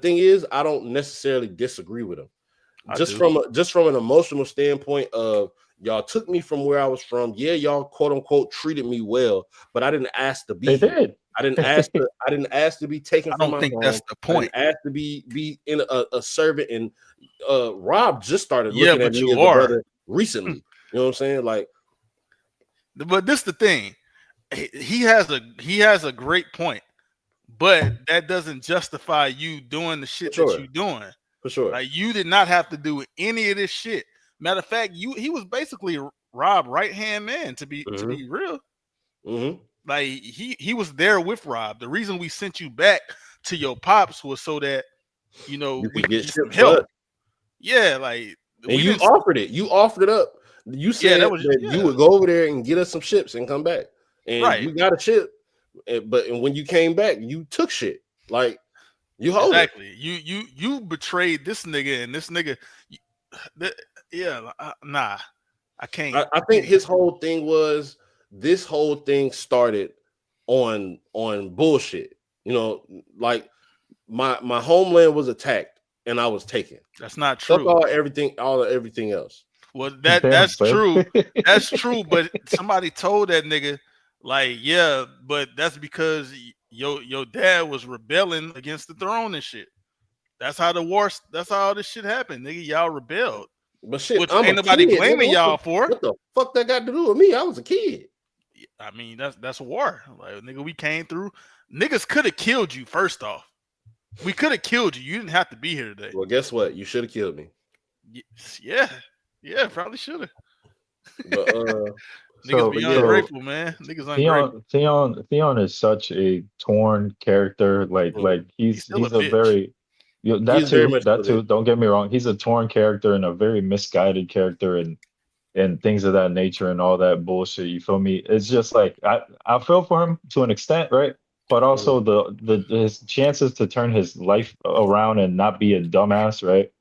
thing is I don't necessarily disagree with him. just from an emotional standpoint of y'all took me from where I was from. Yeah, y'all quote unquote treated me well, but I didn't ask to be here. I didn't ask to be taken I from don't my think home. that's the point. I didn't ask to be in a servant. And Rob just started Yeah, looking at but me you as a are. brother recently. You know what I'm saying? Like, but this the thing. He has a great point, but that doesn't justify you doing the shit that you're doing. For sure. Like, you did not have to do any of this shit. Matter of fact, he was basically Rob's right-hand man, to be real. Mm-hmm. Like, he was there with Rob. The reason we sent you back to your pops was so that we could get some help. Yeah, like, and you offered it. You offered it up. You said that you would go over there and get us some ships and come back. And you got a ship. But when you came back, you took shit. Like, you hold it. You betrayed this nigga, and this nigga, nah, I can't. I think his whole thing was, this whole thing started on bullshit. Like, my homeland was attacked and I was taken. That's not true. Fuck all everything else. Well, that's true. That's true. But somebody told that nigga, like, yeah, but that's because your dad was rebelling against the throne and shit. That's how all this shit happened, nigga. Y'all rebelled. But shit, which ain't nobody blaming y'all for. What the fuck that got to do with me? I was a kid. I mean, that's war. Like, nigga, we came through. Niggas could have killed you. First off, we could have killed you. You didn't have to be here today. Well, guess what? You should have killed me. Yeah, probably should have. But niggas be ungrateful, man. Niggas ungrateful. Theon is such a torn character. Like he's a very that too. Don't get me wrong. He's a torn character and a very misguided character and things of that nature and all that bullshit. You feel me? It's just like I feel for him to an extent, right? But also his chances to turn his life around and not be a dumbass, right?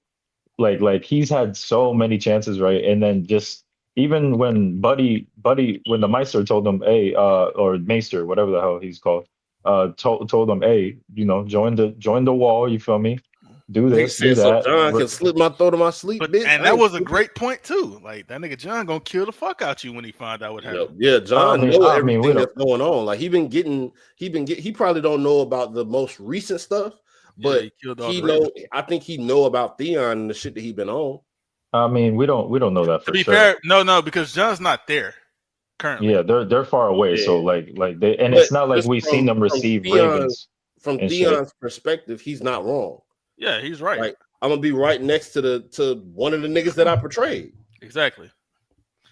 Like he's had so many chances, right? And then just even when Buddy, when the Meister told him, hey, or Maester, whatever the hell he's called, told him, hey, join the wall. You feel me? Do this, do that. So John can slip my throat in my sleep, bitch. And that was a great point too. Like, that nigga John gonna kill the fuck out you when he find out what happened. Yeah, John know everything that's going on. Like, he probably don't know about the most recent stuff, but I think he know about Theon and the shit that he been on. I mean, we don't know that for sure. To be fair, no, because John's not there currently. Yeah, they're far away. Yeah. So like they, and it's not like we've seen them receive ravens. From Theon's perspective, he's not wrong. Yeah, he's right. Like, I'm gonna be right next to one of the niggas that I portrayed. Exactly.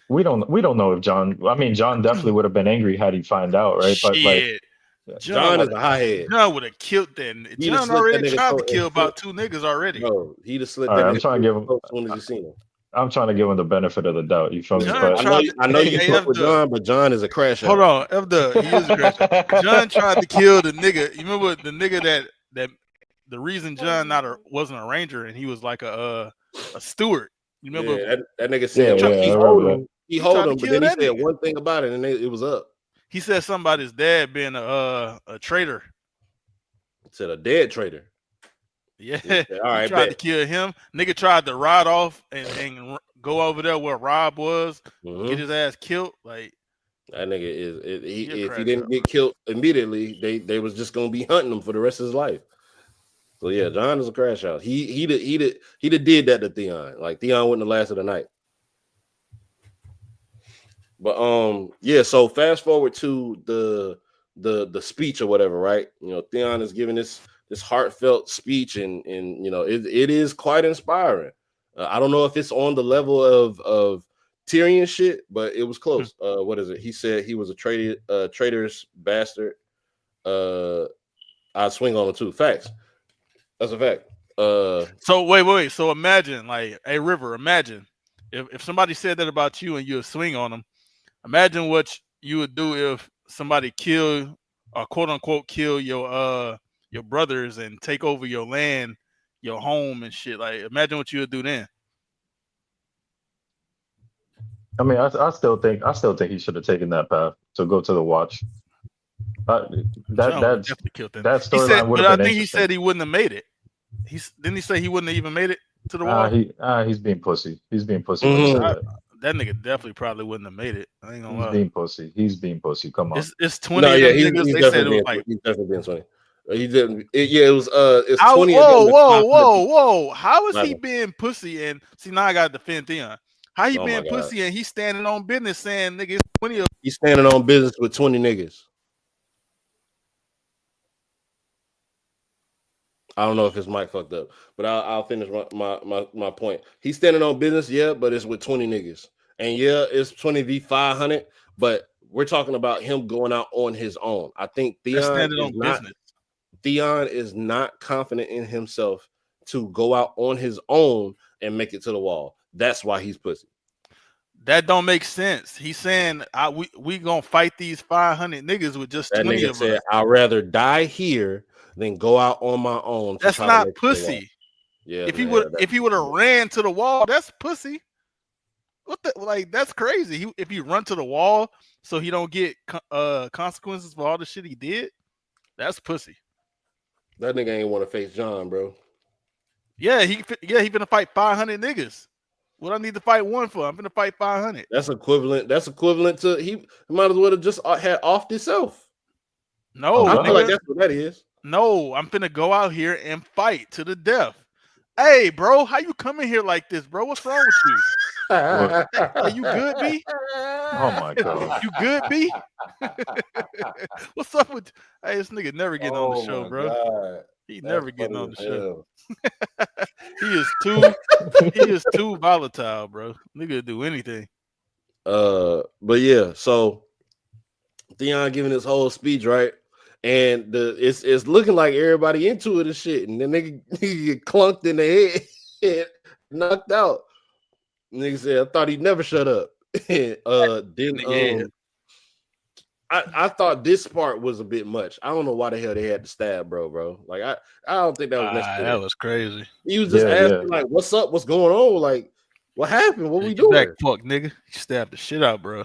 We don't know if John. I mean, John definitely would have been angry had he find out, right? Shit. But like, John is a hothead. John would have killed that. John already tried to kill about 2 niggas already. No, he'd have slit that. Right, I'm trying to give him. As soon as you seen him. I'm trying to give him the benefit of the doubt. You feel me? But I know you fuck with John, but John is a crash out. Hold on, he is a crash out. John tried to kill the nigga. You remember the nigga that the reason John wasn't a ranger and he was like a steward. You remember? Yeah, that nigga said he hold him, but then he said one thing about it and it was up. He said something about his dad being a traitor. He said a dead traitor. Yeah, said, all right. He tried to kill him. Nigga tried to ride off and go over there where Rob was, get his ass killed. Like, that nigga if he didn't get killed immediately, they was just gonna be hunting him for the rest of his life. So yeah, John is a crash out. He did that to Theon. Like, Theon wouldn't have lasted a night. But yeah. So fast forward to the speech or whatever, right? Theon is giving this heartfelt speech, and it is quite inspiring. I don't know if it's on the level of Tyrion shit, but it was close. What is it? He said he was a traitorous bastard. I'd swing on him too. Facts. That's a fact. So wait. So imagine, like, hey River, imagine if somebody said that about you and you would swing on them. Imagine what you would do if somebody kill or quote unquote kill your brothers and take over your land, your home and shit. Like, imagine what you would do then. I mean, I still think he should have taken that path to go to the Watch. That storyline would have been. I think he said he wouldn't have made it. Didn't he say he wouldn't have even made it to the wall? He's being pussy. He's being pussy when he said that. That nigga definitely probably wouldn't have made it. I ain't gonna lie. Being pussy. He's being pussy. Come on. It's 20 No, of yeah, them he's niggas. They said it definitely was like he's definitely being 20. He didn't. It was it's How, 20. whoa! How is he being pussy? And see, now I gotta defend Theon. How he being pussy and he's standing on business saying nigga, it's 20 of he's standing on business with 20 niggas. I don't know if his mic fucked up, but I'll finish my point. He's standing on business, yeah, but it's with 20 niggas. And yeah, it's 20 v 500, but we're talking about him going out on his own. I think Theon is not confident in himself to go out on his own and make it to the wall. That's why he's pussy. That don't make sense. He's saying we gonna fight these 500 niggas with just that 20 nigga of said, us. I'd rather die here than go out on my own. That's not pussy. Yeah. If he would have ran to the wall, that's pussy. What the that's crazy. If you run to the wall so he don't get consequences for all the shit he did, that's pussy. That nigga ain't want to face John, bro. Yeah, he finna fight 500 niggas. What I need to fight one for? I'm finna fight 500. That's equivalent to he might as well have just had offed himself. No, I feel like that's what that is. No, I'm finna go out here and fight to the death. Hey, bro, how you coming here like this, bro? What's wrong with you? Are you good, B? Oh my god. You good, B? What's up with? Hey, this nigga never getting on the show, bro. God. He never getting on the show. He is too volatile, bro. Nigga do anything. But yeah, so Theon giving his whole speech, right? And it's looking like everybody into it and shit, and then nigga get clunked in the head, knocked out. Nigga said, "I thought he'd never shut up." I thought this part was a bit much. I don't know why the hell they had to stab, bro. Like I don't think that was necessary. That was crazy. He was just asking like, "What's up? What's going on? Like, what happened? What we doing?" Back fuck, nigga. He stabbed the shit out, bro.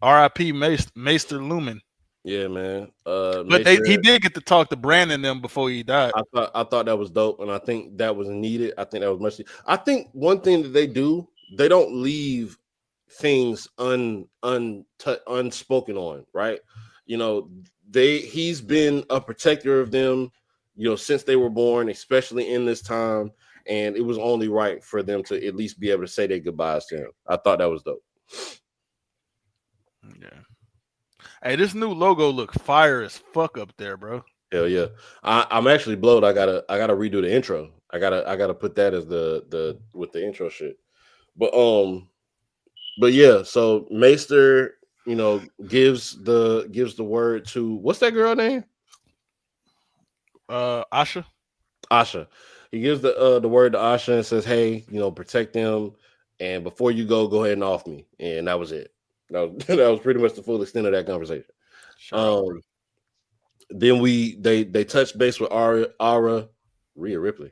R.I.P. Maester Lumen. Yeah, man. But he did get to talk to Brandon them before he died. I thought that was dope, and I think that was needed. I think that was much. I think one thing that they do, they don't leave things unspoken on, right? You know, he's been a protector of them, you know, since they were born, especially in this time, and it was only right for them to at least be able to say their goodbyes to him. I thought that was dope. Yeah. Hey, this new logo look fire as fuck up there, bro. Hell yeah. I'm actually blowed. I gotta redo the intro. I gotta put that as the with the intro shit. But yeah, so Maester, you know, gives the word to what's that girl name? Asha. He gives the word to Asha and says, "Hey, you know, protect them, and before you go ahead and off me." And that was it. That was pretty much the full extent of that conversation. Then they touched base with Rhea Ripley.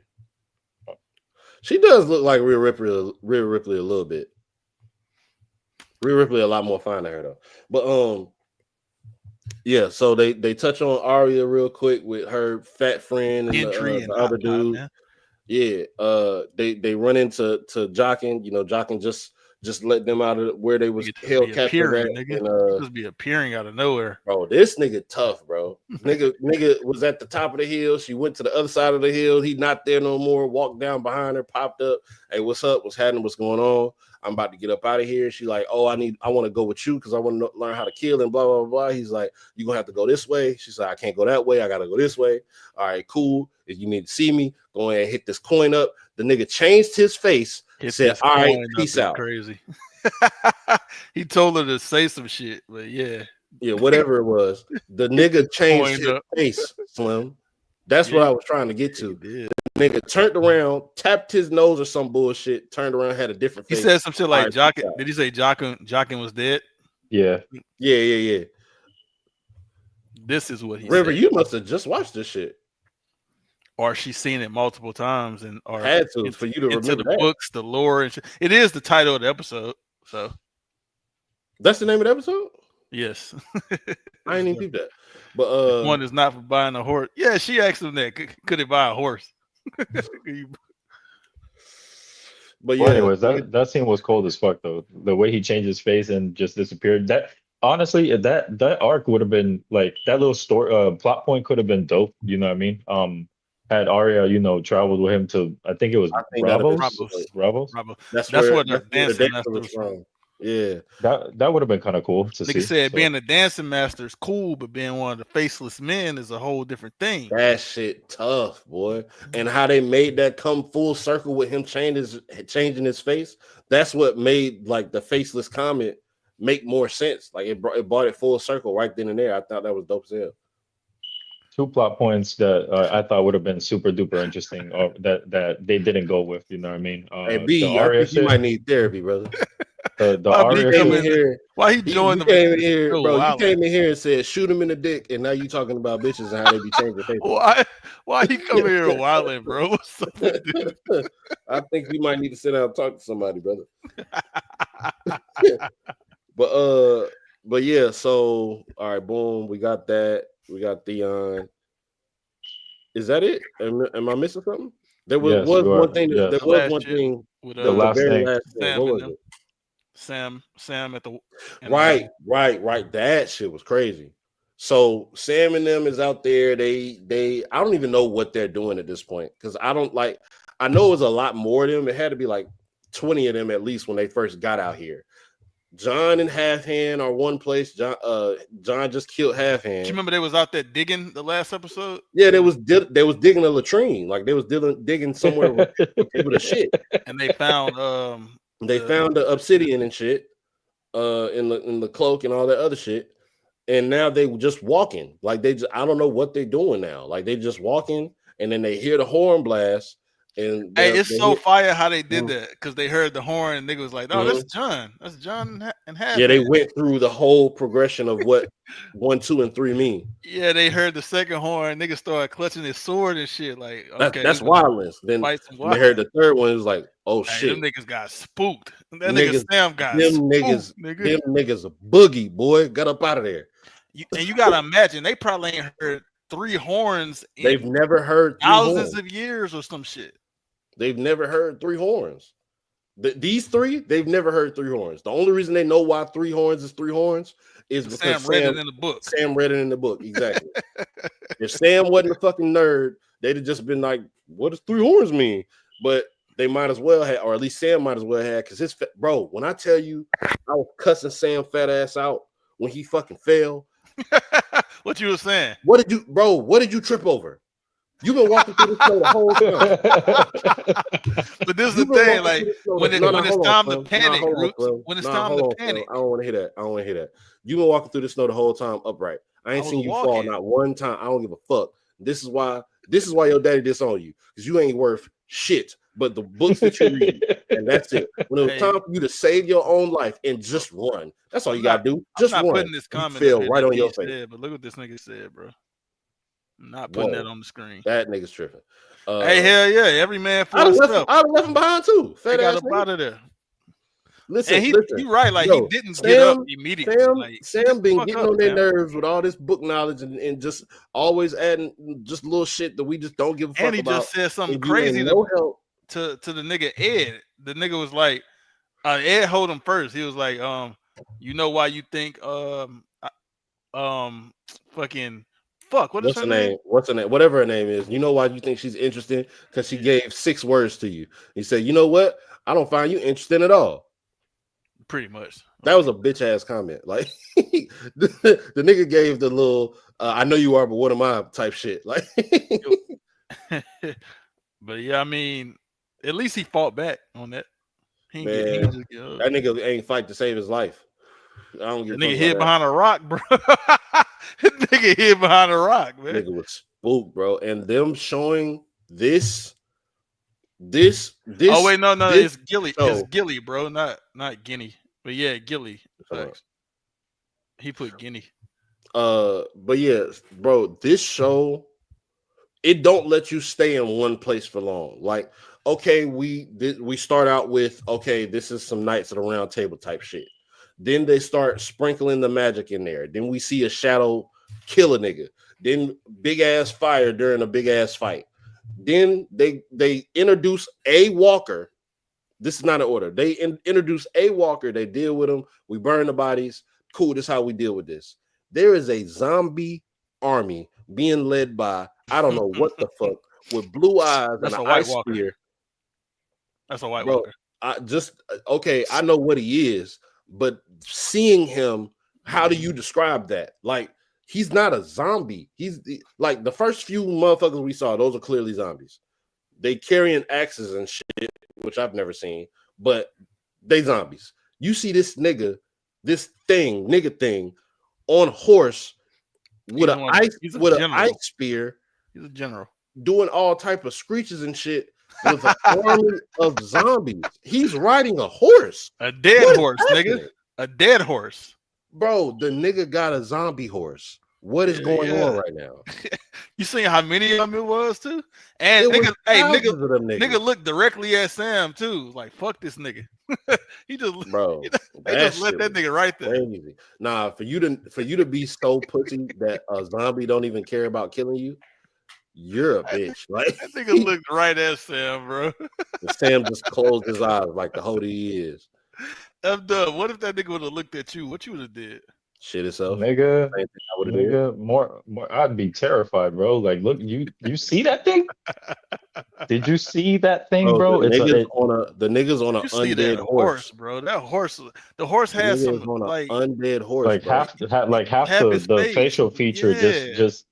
She does look like Rhea Ripley a little bit. Rhea Ripley a lot more fine than her though. But yeah, so they touch on Arya real quick with her fat friend and the other dude. Yeah, they run into Jockin. You know, Jockin just let them out of where they was held captive at. Nigga. Just be appearing out of nowhere. Bro, this nigga tough, bro. nigga was at the top of the hill. She went to the other side of the hill. He not there no more. Walked down behind her, popped up. Hey, what's up? What's happening? What's going on? I'm about to get up out of here. She like, oh, I want to go with you because I want to learn how to kill and blah, blah, blah. He's like, you're going to have to go this way. She's like, I can't go that way. I got to go this way. All right, cool. If you need to see me, go ahead and hit this coin up. The nigga changed his face. Said, all right, peace out. Crazy. He told her to say some shit, but yeah. Yeah, whatever it was. The nigga changed his face, Slim. That's what I was trying to get to. The nigga turned around, tapped his nose or some bullshit, turned around, had a different face. He said some shit like Jockin. Did he say Jockin was dead? Yeah. This is what he River, said. you must have just watched this shit. Or she's seen it multiple times and or had to for you to remember the books, the lore, and shit. It is the title of the episode. So that's the name of the episode? Yes. I ain't even keep that. But one is not for buying a horse. Yeah, she asked him that. Could he buy a horse? But Well, yeah, anyways, that scene was cold as fuck though. The way he changed his face and just disappeared. That honestly, that arc would have been like that little story plot point could have been dope. You know what I mean? Had Arya, traveled with him to I think it was I think that'd have been Bravos. Bravos. Bravos. Bravo. that's That's where where the the dancing dancer master was was from. from. Yeah, That would have been kind of cool to Nigga see. said So, being a dancing master is cool, but being one of the faceless men is a whole different thing. that shit tough, boy. And how they made that come full circle with him changing his face. That's what made like the faceless comment make more sense. Like it brought it full circle right then and there. I thought that was dope as hell. two plot points that I thought would have been super duper interesting, or that they didn't go with. You know what I mean? Hey The B, I Arya think you shit. might need therapy, brother. The Why B Arya come shit. in here. Why he joined You the came in here, show bro. You wildin'? came in here and said shoot him in the dick, and now you talking about bitches and how they be changing faces. Why he come here wildin', bro? What's up with this? I think you might need to sit down and talk to somebody, brother. But yeah, so all right, boom, we got that. We got Theon. Is that it? Am I missing something? There was Yes, you are. one thing. Yes. There The was last one shit thing. with The last very thing. last thing. Sam What and was them. it? Sam at the Right. That shit was crazy. So Sam and them is out there. They I don't even know what they're doing at this point because I know it was a lot more of them. It had to be like 20 of them at least when they first got out here. John and Half Hand are one place. John just killed Half Do Hand. you remember they was out there digging the last episode? Yeah, they was digging a latrine, like they was digging somewhere with people to shit. And they found found the obsidian and shit, in the cloak and all that other shit. And now they were just walking, like I don't know what they're doing now. Like they just walking, and then they hear the horn blast. And hey, it's so fire how they did Mhm. that because they heard the horn and nigga was like, "Oh, that's John and Half." Yeah, they went through the whole progression of what 1, 2, and 3 mean. Yeah, they heard the second horn. Nigga started clutching his sword and shit. Like, okay, That's wildness. Then fight some they heard the third one. It was like, oh hey, shit, them niggas got spooked. That niggas, nigga Sam got them spooked, niggas, nigga. them niggas a boogie, boy. Got up out of there. You gotta imagine they probably ain't heard 3 horns. They've never heard thousands of years or some shit. They've never heard 3 horns. These 3, they've never heard 3 horns. The only reason they know why 3 horns is 3 horns is because Sam read it in the book. Sam read it in the book, exactly. If Sam wasn't a fucking nerd, they'd have just been like, "What does 3 horns mean?" But they might as well have, or at least Sam might as well have, because bro. When I tell you, I was cussing Sam fat ass out when he fucking fell. What you were saying? What did you trip over? You've been walking through this snow the whole time. But this is the thing, like when it's time to panic, when it's time to panic. I don't want to hear that. You've been walking through the snow the whole time upright. I ain't seen you fall not one time. I don't give a fuck. This is why your daddy disowned you, because you ain't worth shit but the books that you read, and that's it. When it was time for you to save your own life and just run, that's all you gotta do. Just I'm not run. putting this comment fell right on your face. said, but look what this nigga said, bro. I'm not putting that on the screen. That nigga's tripping. Hey, hell yeah, every man for himself. I'd have left him behind too. Fat ass got up out of there. Listen, you right. Like he didn't get up immediately. Sam been getting on their nerves with all this book knowledge and just always adding just little shit that we just don't give a fuck about. And he just said something crazy to the nigga Ed. The nigga was like, Ed hold him first. He was like, you know why you think fucking fuck. What's her name? What's her name? Whatever her name is. You know why you think she's interesting? Because she gave 6 words to you. He said, you know what? I don't find you interesting at all. Pretty much. That was a bitch ass comment. Like the nigga gave the little I know you are, but what am I type shit. Like but yeah, I mean, at least he fought back on that. That nigga ain't fight to save his life. I don't give a fuck. Nigga hid behind a rock, bro. Nigga hid behind a rock, man. Nigga was spooked, bro. And them showing this. Oh wait, no, it's Gilly. It's Gilly, bro, not Guinea. But yeah, Gilly. He put Guinea. But yeah, bro, this show, it don't let you stay in one place for long. Like, okay, we start out with, okay, this is some Knights of the Round Table type shit. Then they start sprinkling the magic in there. Then we see a shadow kill a nigga. Then big ass fire during a big ass fight. Then they introduce a walker This is not an order. They introduce a walker. They deal with them. We burn the bodies. Cool. This is how we deal with this. There is a zombie army being led by I don't know what the fuck with blue eyes and an ice spear. That's a White Walker. I know what he is, but seeing him, how do you describe that? Like, he's not a zombie. He's like the first few motherfuckers we saw, those are clearly zombies. They carrying axes and shit, which I've never seen, but they zombies. You see this nigga thing on horse with an ice spear. He's a general doing all type of screeches and shit with an army of zombies. He's riding a horse. A dead horse, nigga. A dead horse. Bro, the nigga got a zombie horse. What is going on right now? You seen how many of them it was too? And nigga looked directly at Sam too. Like, fuck this nigga. He just they just let that nigga right there. Crazy. Nah, for you to be so pussy that a zombie don't even care about killing you, you're a bitch. Like, that nigga looked right at Sam, bro. Sam just closed his eyes like the hoe he is. What if that nigga would have looked at you? What you would have did? Shit itself. Nigga, more I'd be terrified, bro. Like, look, you see that thing? Did you see that thing, bro? The nigga's on an undead horse, bro. The horse has some like undead horse, like half the facial feature just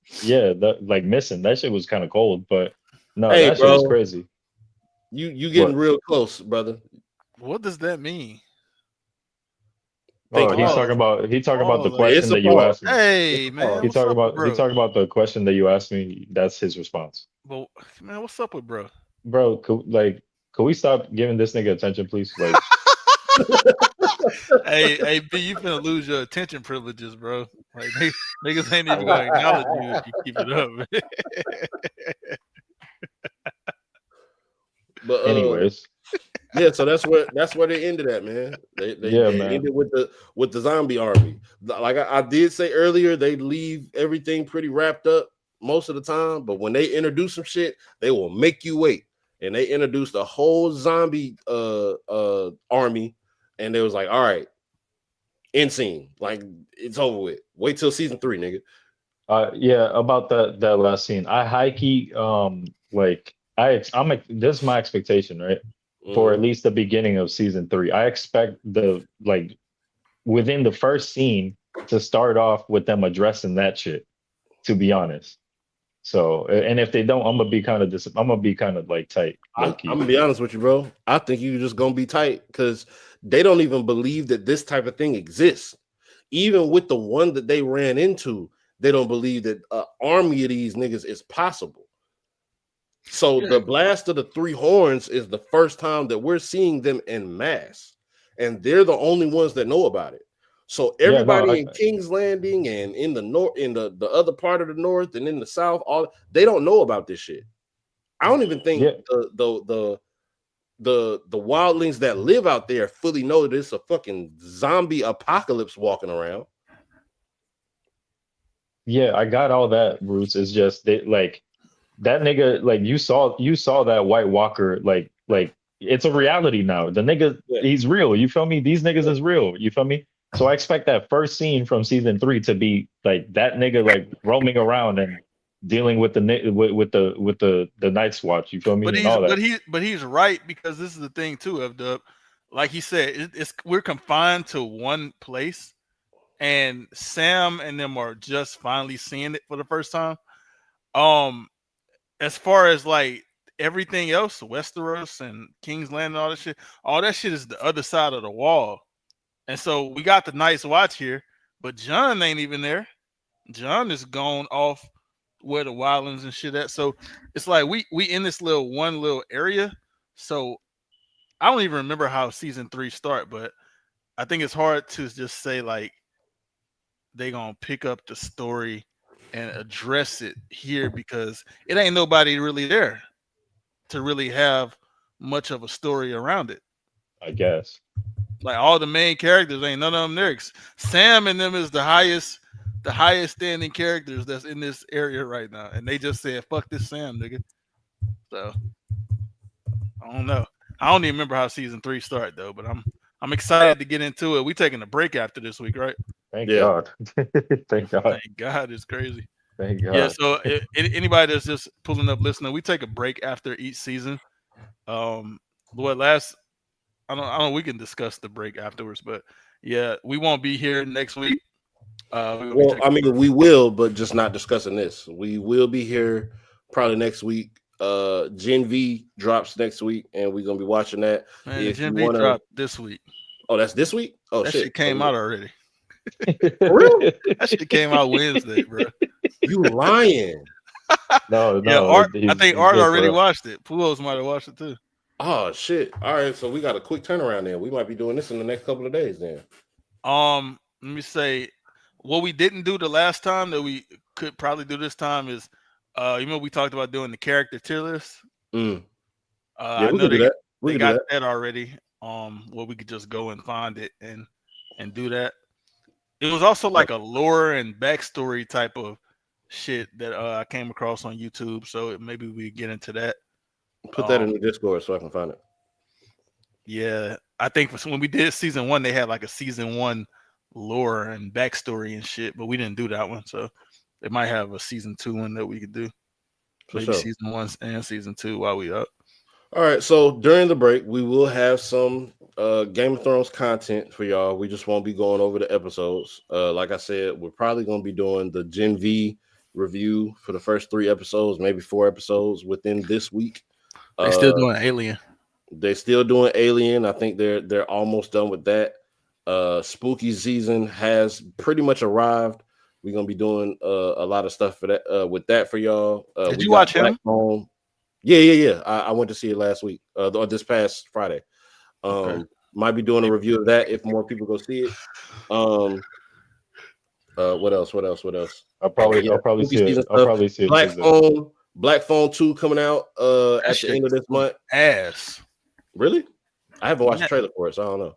like missing. That shit was kind of cold, but no, that shit is crazy. You getting real close, brother. What does that mean? Oh, he's talking about the question that you asked me. Hey, man. He talking about the question that you asked me. That's his response. Well, man, what's up with bro? Bro, could we stop giving this nigga attention, please? Like, hey, B, you finna lose your attention privileges, bro. Like, niggas ain't even gonna acknowledge you if you keep it up. But anyways. Yeah, so that's where they ended at, man. They ended with the zombie army. Like I did say earlier, they leave everything pretty wrapped up most of the time, but when they introduce some shit, they will make you wait. And they introduced a whole zombie army, and they was like, all right, end scene. Like, it's over with. Wait till season 3, nigga. Yeah, about that last scene. I high-key this is my expectation, right? For at least the beginning of season 3. I expect within the first scene to start off with them addressing that shit, to be honest. So, and if they don't, I'm gonna be kind of like tight. I'm gonna be honest with you, bro. I think you're just gonna be tight because they don't even believe that this type of thing exists. Even with the one that they ran into, they don't believe that an army of these niggas is possible. So the blast of the 3 horns is the first time that we're seeing them en masse, and they're the only ones that know about it. So everybody in King's Landing and in the north, in the other part of the north, and in the south, they don't know about this shit. I don't even think the wildlings that live out there fully know that it's a fucking zombie apocalypse walking around. Yeah, I got all that, Bruce. It's just that nigga, like you saw that White Walker, like it's a reality now. The nigga, he's real. You feel me? These niggas is real. You feel me? So I expect that first scene from season 3 to be like that nigga like roaming around and dealing with the Night's Watch. You feel me? But he's right, because this is the thing too, F-Dub. Like he said, we're confined to one place, and Sam and them are just finally seeing it for the first time. As far as like everything else, Westeros and King's Landing, all that shit is the other side of the wall. And so we got the Night's Watch here, but Jon ain't even there. Jon is gone off where the wildlands and shit at. So it's like we in this one little area. So I don't even remember how season 3 start, but I think it's hard to just say like they gonna pick up the story and address it here, because it ain't nobody really there to really have much of a story around it. I guess. Like, all the main characters, ain't none of them there. Sam and them is the highest standing characters that's in this area right now. And they just said, fuck this Sam, nigga. So I don't know. I don't even remember how season 3 started though, but I'm excited to get into it. We taking a break after this week, right? Thank God. Thank God. Thank God, it's crazy. Thank God. Yeah, so anybody that's just pulling up listening, we take a break after each season. I don't. We can discuss the break afterwards, but yeah, we won't be here next week. Well, I mean, we will, but just not discussing this. We will be here probably next week. Gen V drops next week, and we're gonna be watching that. Man, if Gen you V want to, dropped this week. Oh, that's this week. Oh, that shit, shit came out already. For real? That shit came out Wednesday, bro. You lying? No. Yeah, I think Art already watched it. Pujols might have watched it too. Oh shit! All right, so we got a quick turnaround there. We might be doing this in the next couple of days then. Let me say, what we didn't do the last time that we could probably do this time is, we talked about doing the character tier list. Yeah, I we know can do that. They got that already. Where we could just go and find it and do that. It was also like a lore and backstory type of shit that I came across on YouTube. So maybe we get into that. Put that in the Discord so I can find it. Yeah, I think when we did season 1, they had like a season 1 lore and backstory and shit, but we didn't do that one. So they might have a season 2 one that we could do. Maybe season 1 and season 2 while we up. All right, so during the break, we will have some Game of Thrones content for y'all. We just won't be going over the episodes. Like I said, we're probably going to be doing the Gen V review for the first 3 episodes, maybe 4 episodes within this week. They're still doing Alien. They're still doing Alien. I think they're almost done with that. Spooky season has pretty much arrived. We're going to be doing a lot of stuff for that with that for y'all. Did you watch him? Yeah. I went to see it last week or this past Friday. Might be doing a review of that if more people go see it. What else? I'll probably see it. Black Phone 2 coming out at the end of this month. Ass. Really? I haven't watched the trailer for it, so I don't know.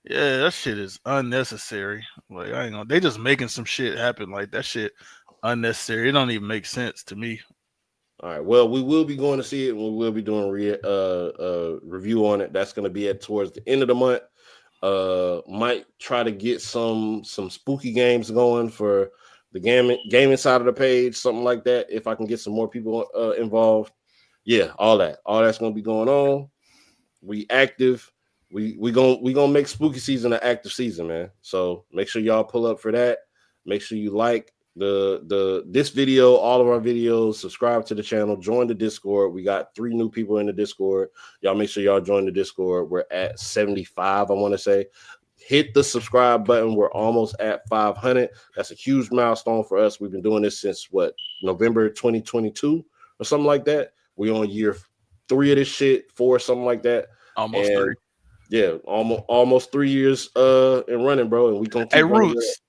Yeah, that shit is unnecessary. Like I ain't gonna. They just making some shit happen. Like that shit unnecessary. It don't even make sense to me. All right. Well, we will be going to see it, and we will be doing review on it. That's going to be towards the end of the month. Might try to get some spooky games going for the gaming side of the page, something like that. If I can get some more people involved, yeah, all that's going to be going on. We active. We gonna make spooky season an active season, man. So make sure y'all pull up for that. Make sure you like this video, all of our videos, subscribe to the channel, join the Discord. We got 3 new people in the Discord. Y'all make sure y'all join the Discord. We're at 75, I want to say. Hit the subscribe button. We're almost at 500. That's a huge milestone for us. We've been doing this since November 2022 or something like that. We're on year 3 of this shit, 4, something like that. Almost 3. Yeah, almost 3 years in running, bro. And we gonna keep Roots.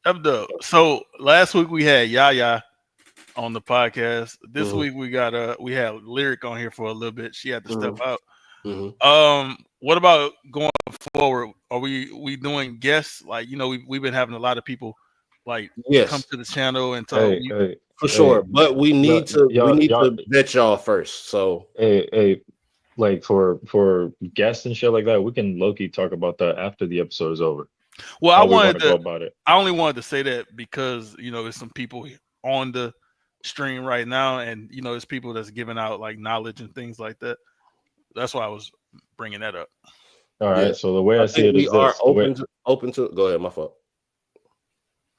So last week we had Yaya on the podcast. This week we had Lyric on here for a little bit. She had to step out. What about going forward? Are we doing guests? Like, we've been having a lot of people come to the channel and talk. For sure. But we need to vet y'all first. So like for guests and shit like that, we can low-key talk about that after the episode is over. Well, I only wanted to say that because there's some people on the stream right now, and there's people that's giving out like knowledge and things like that. That's why I was bringing that up. All right. So the way I see it is this: open to. Go ahead, my fault.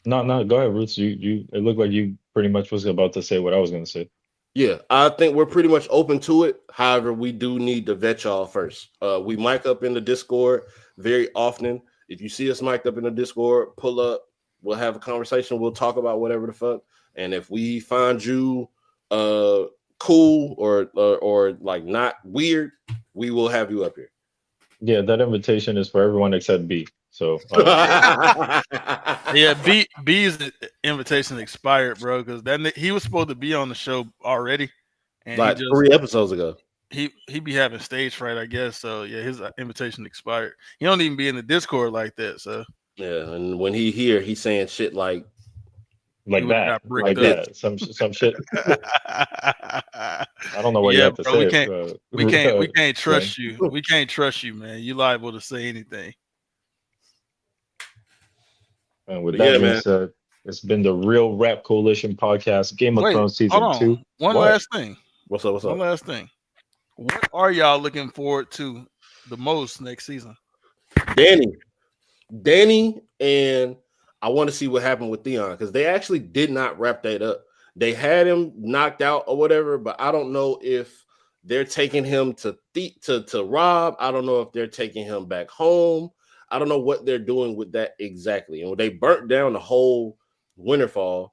No, go ahead, Roots. You. It looked like you pretty much was about to say what I was going to say. Yeah, I think we're pretty much open to it. However, we do need to vet y'all first. We mic up in the Discord very often. If you see us mic'd up in the Discord, pull up. We'll have a conversation. We'll talk about whatever the fuck. And if we find you cool or like not weird, we will have you up here. Yeah, that invitation is for everyone except B. So yeah, B's invitation expired, bro, because he was supposed to be on the show already, and like 3 episodes ago. He be having stage fright, I guess. So yeah, his invitation expired. He don't even be in the Discord like that. So yeah, and when he's saying shit like like that, like that. Some shit. I don't know what you have to bro, say. We can't trust you. We can't trust you, man. You liable to say anything. And with that being said, it's been the Real Rap Coalition podcast, Game of Thrones season 2. One last thing. What's up? One last thing. What are y'all looking forward to the most next season? Dany, and I want to see what happened with Theon, because they actually did not wrap that up. They had him knocked out or whatever, but I don't know if they're taking him to Rob. I don't know if they're taking him back home. I don't know what they're doing with that exactly. And they burnt down the whole Winterfell,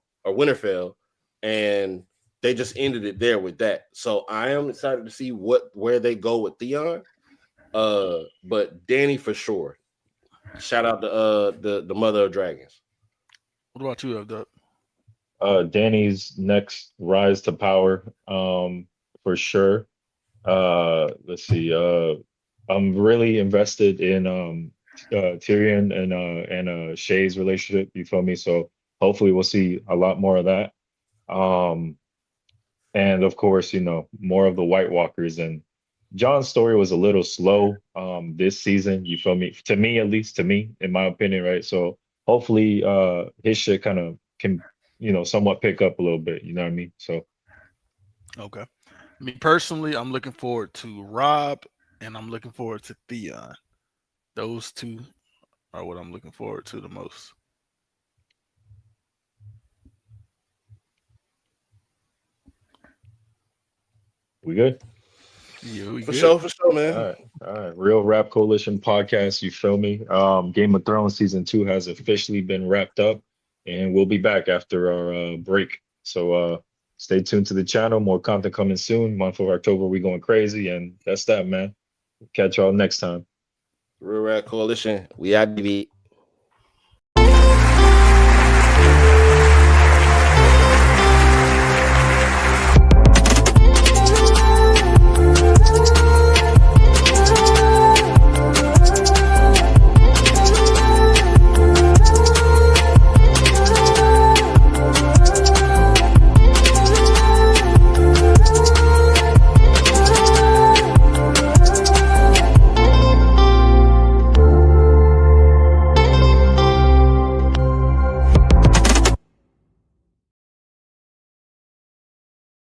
and they just ended it there with that. So I am excited to see where they go with Theon. But Dany for sure. Shout out to the Mother of Dragons. What about you, Duck? Dany's next rise to power, for sure. Let's see. I'm really invested in Tyrion and Shay's relationship. You feel me? So hopefully we'll see a lot more of that. And of course, more of the White Walkers. And John's story was a little slow this season. You feel me? To me, at least, in my opinion, right? So hopefully his shit kind of can, somewhat pick up a little bit. You know what I mean? So. Okay. Me personally, I'm looking forward to Rob and I'm looking forward to Theon. Those two are what I'm looking forward to the most. We good? Yeah, we for good. sure, man. All right. Real Rap Coalition podcast. You feel me? Game of Thrones season 2 has officially been wrapped up, and we'll be back after our break. So stay tuned to the channel. More content coming soon. Month of October, we going crazy, and that's that, man. Catch y'all next time. Real Rap Coalition. We out, DB.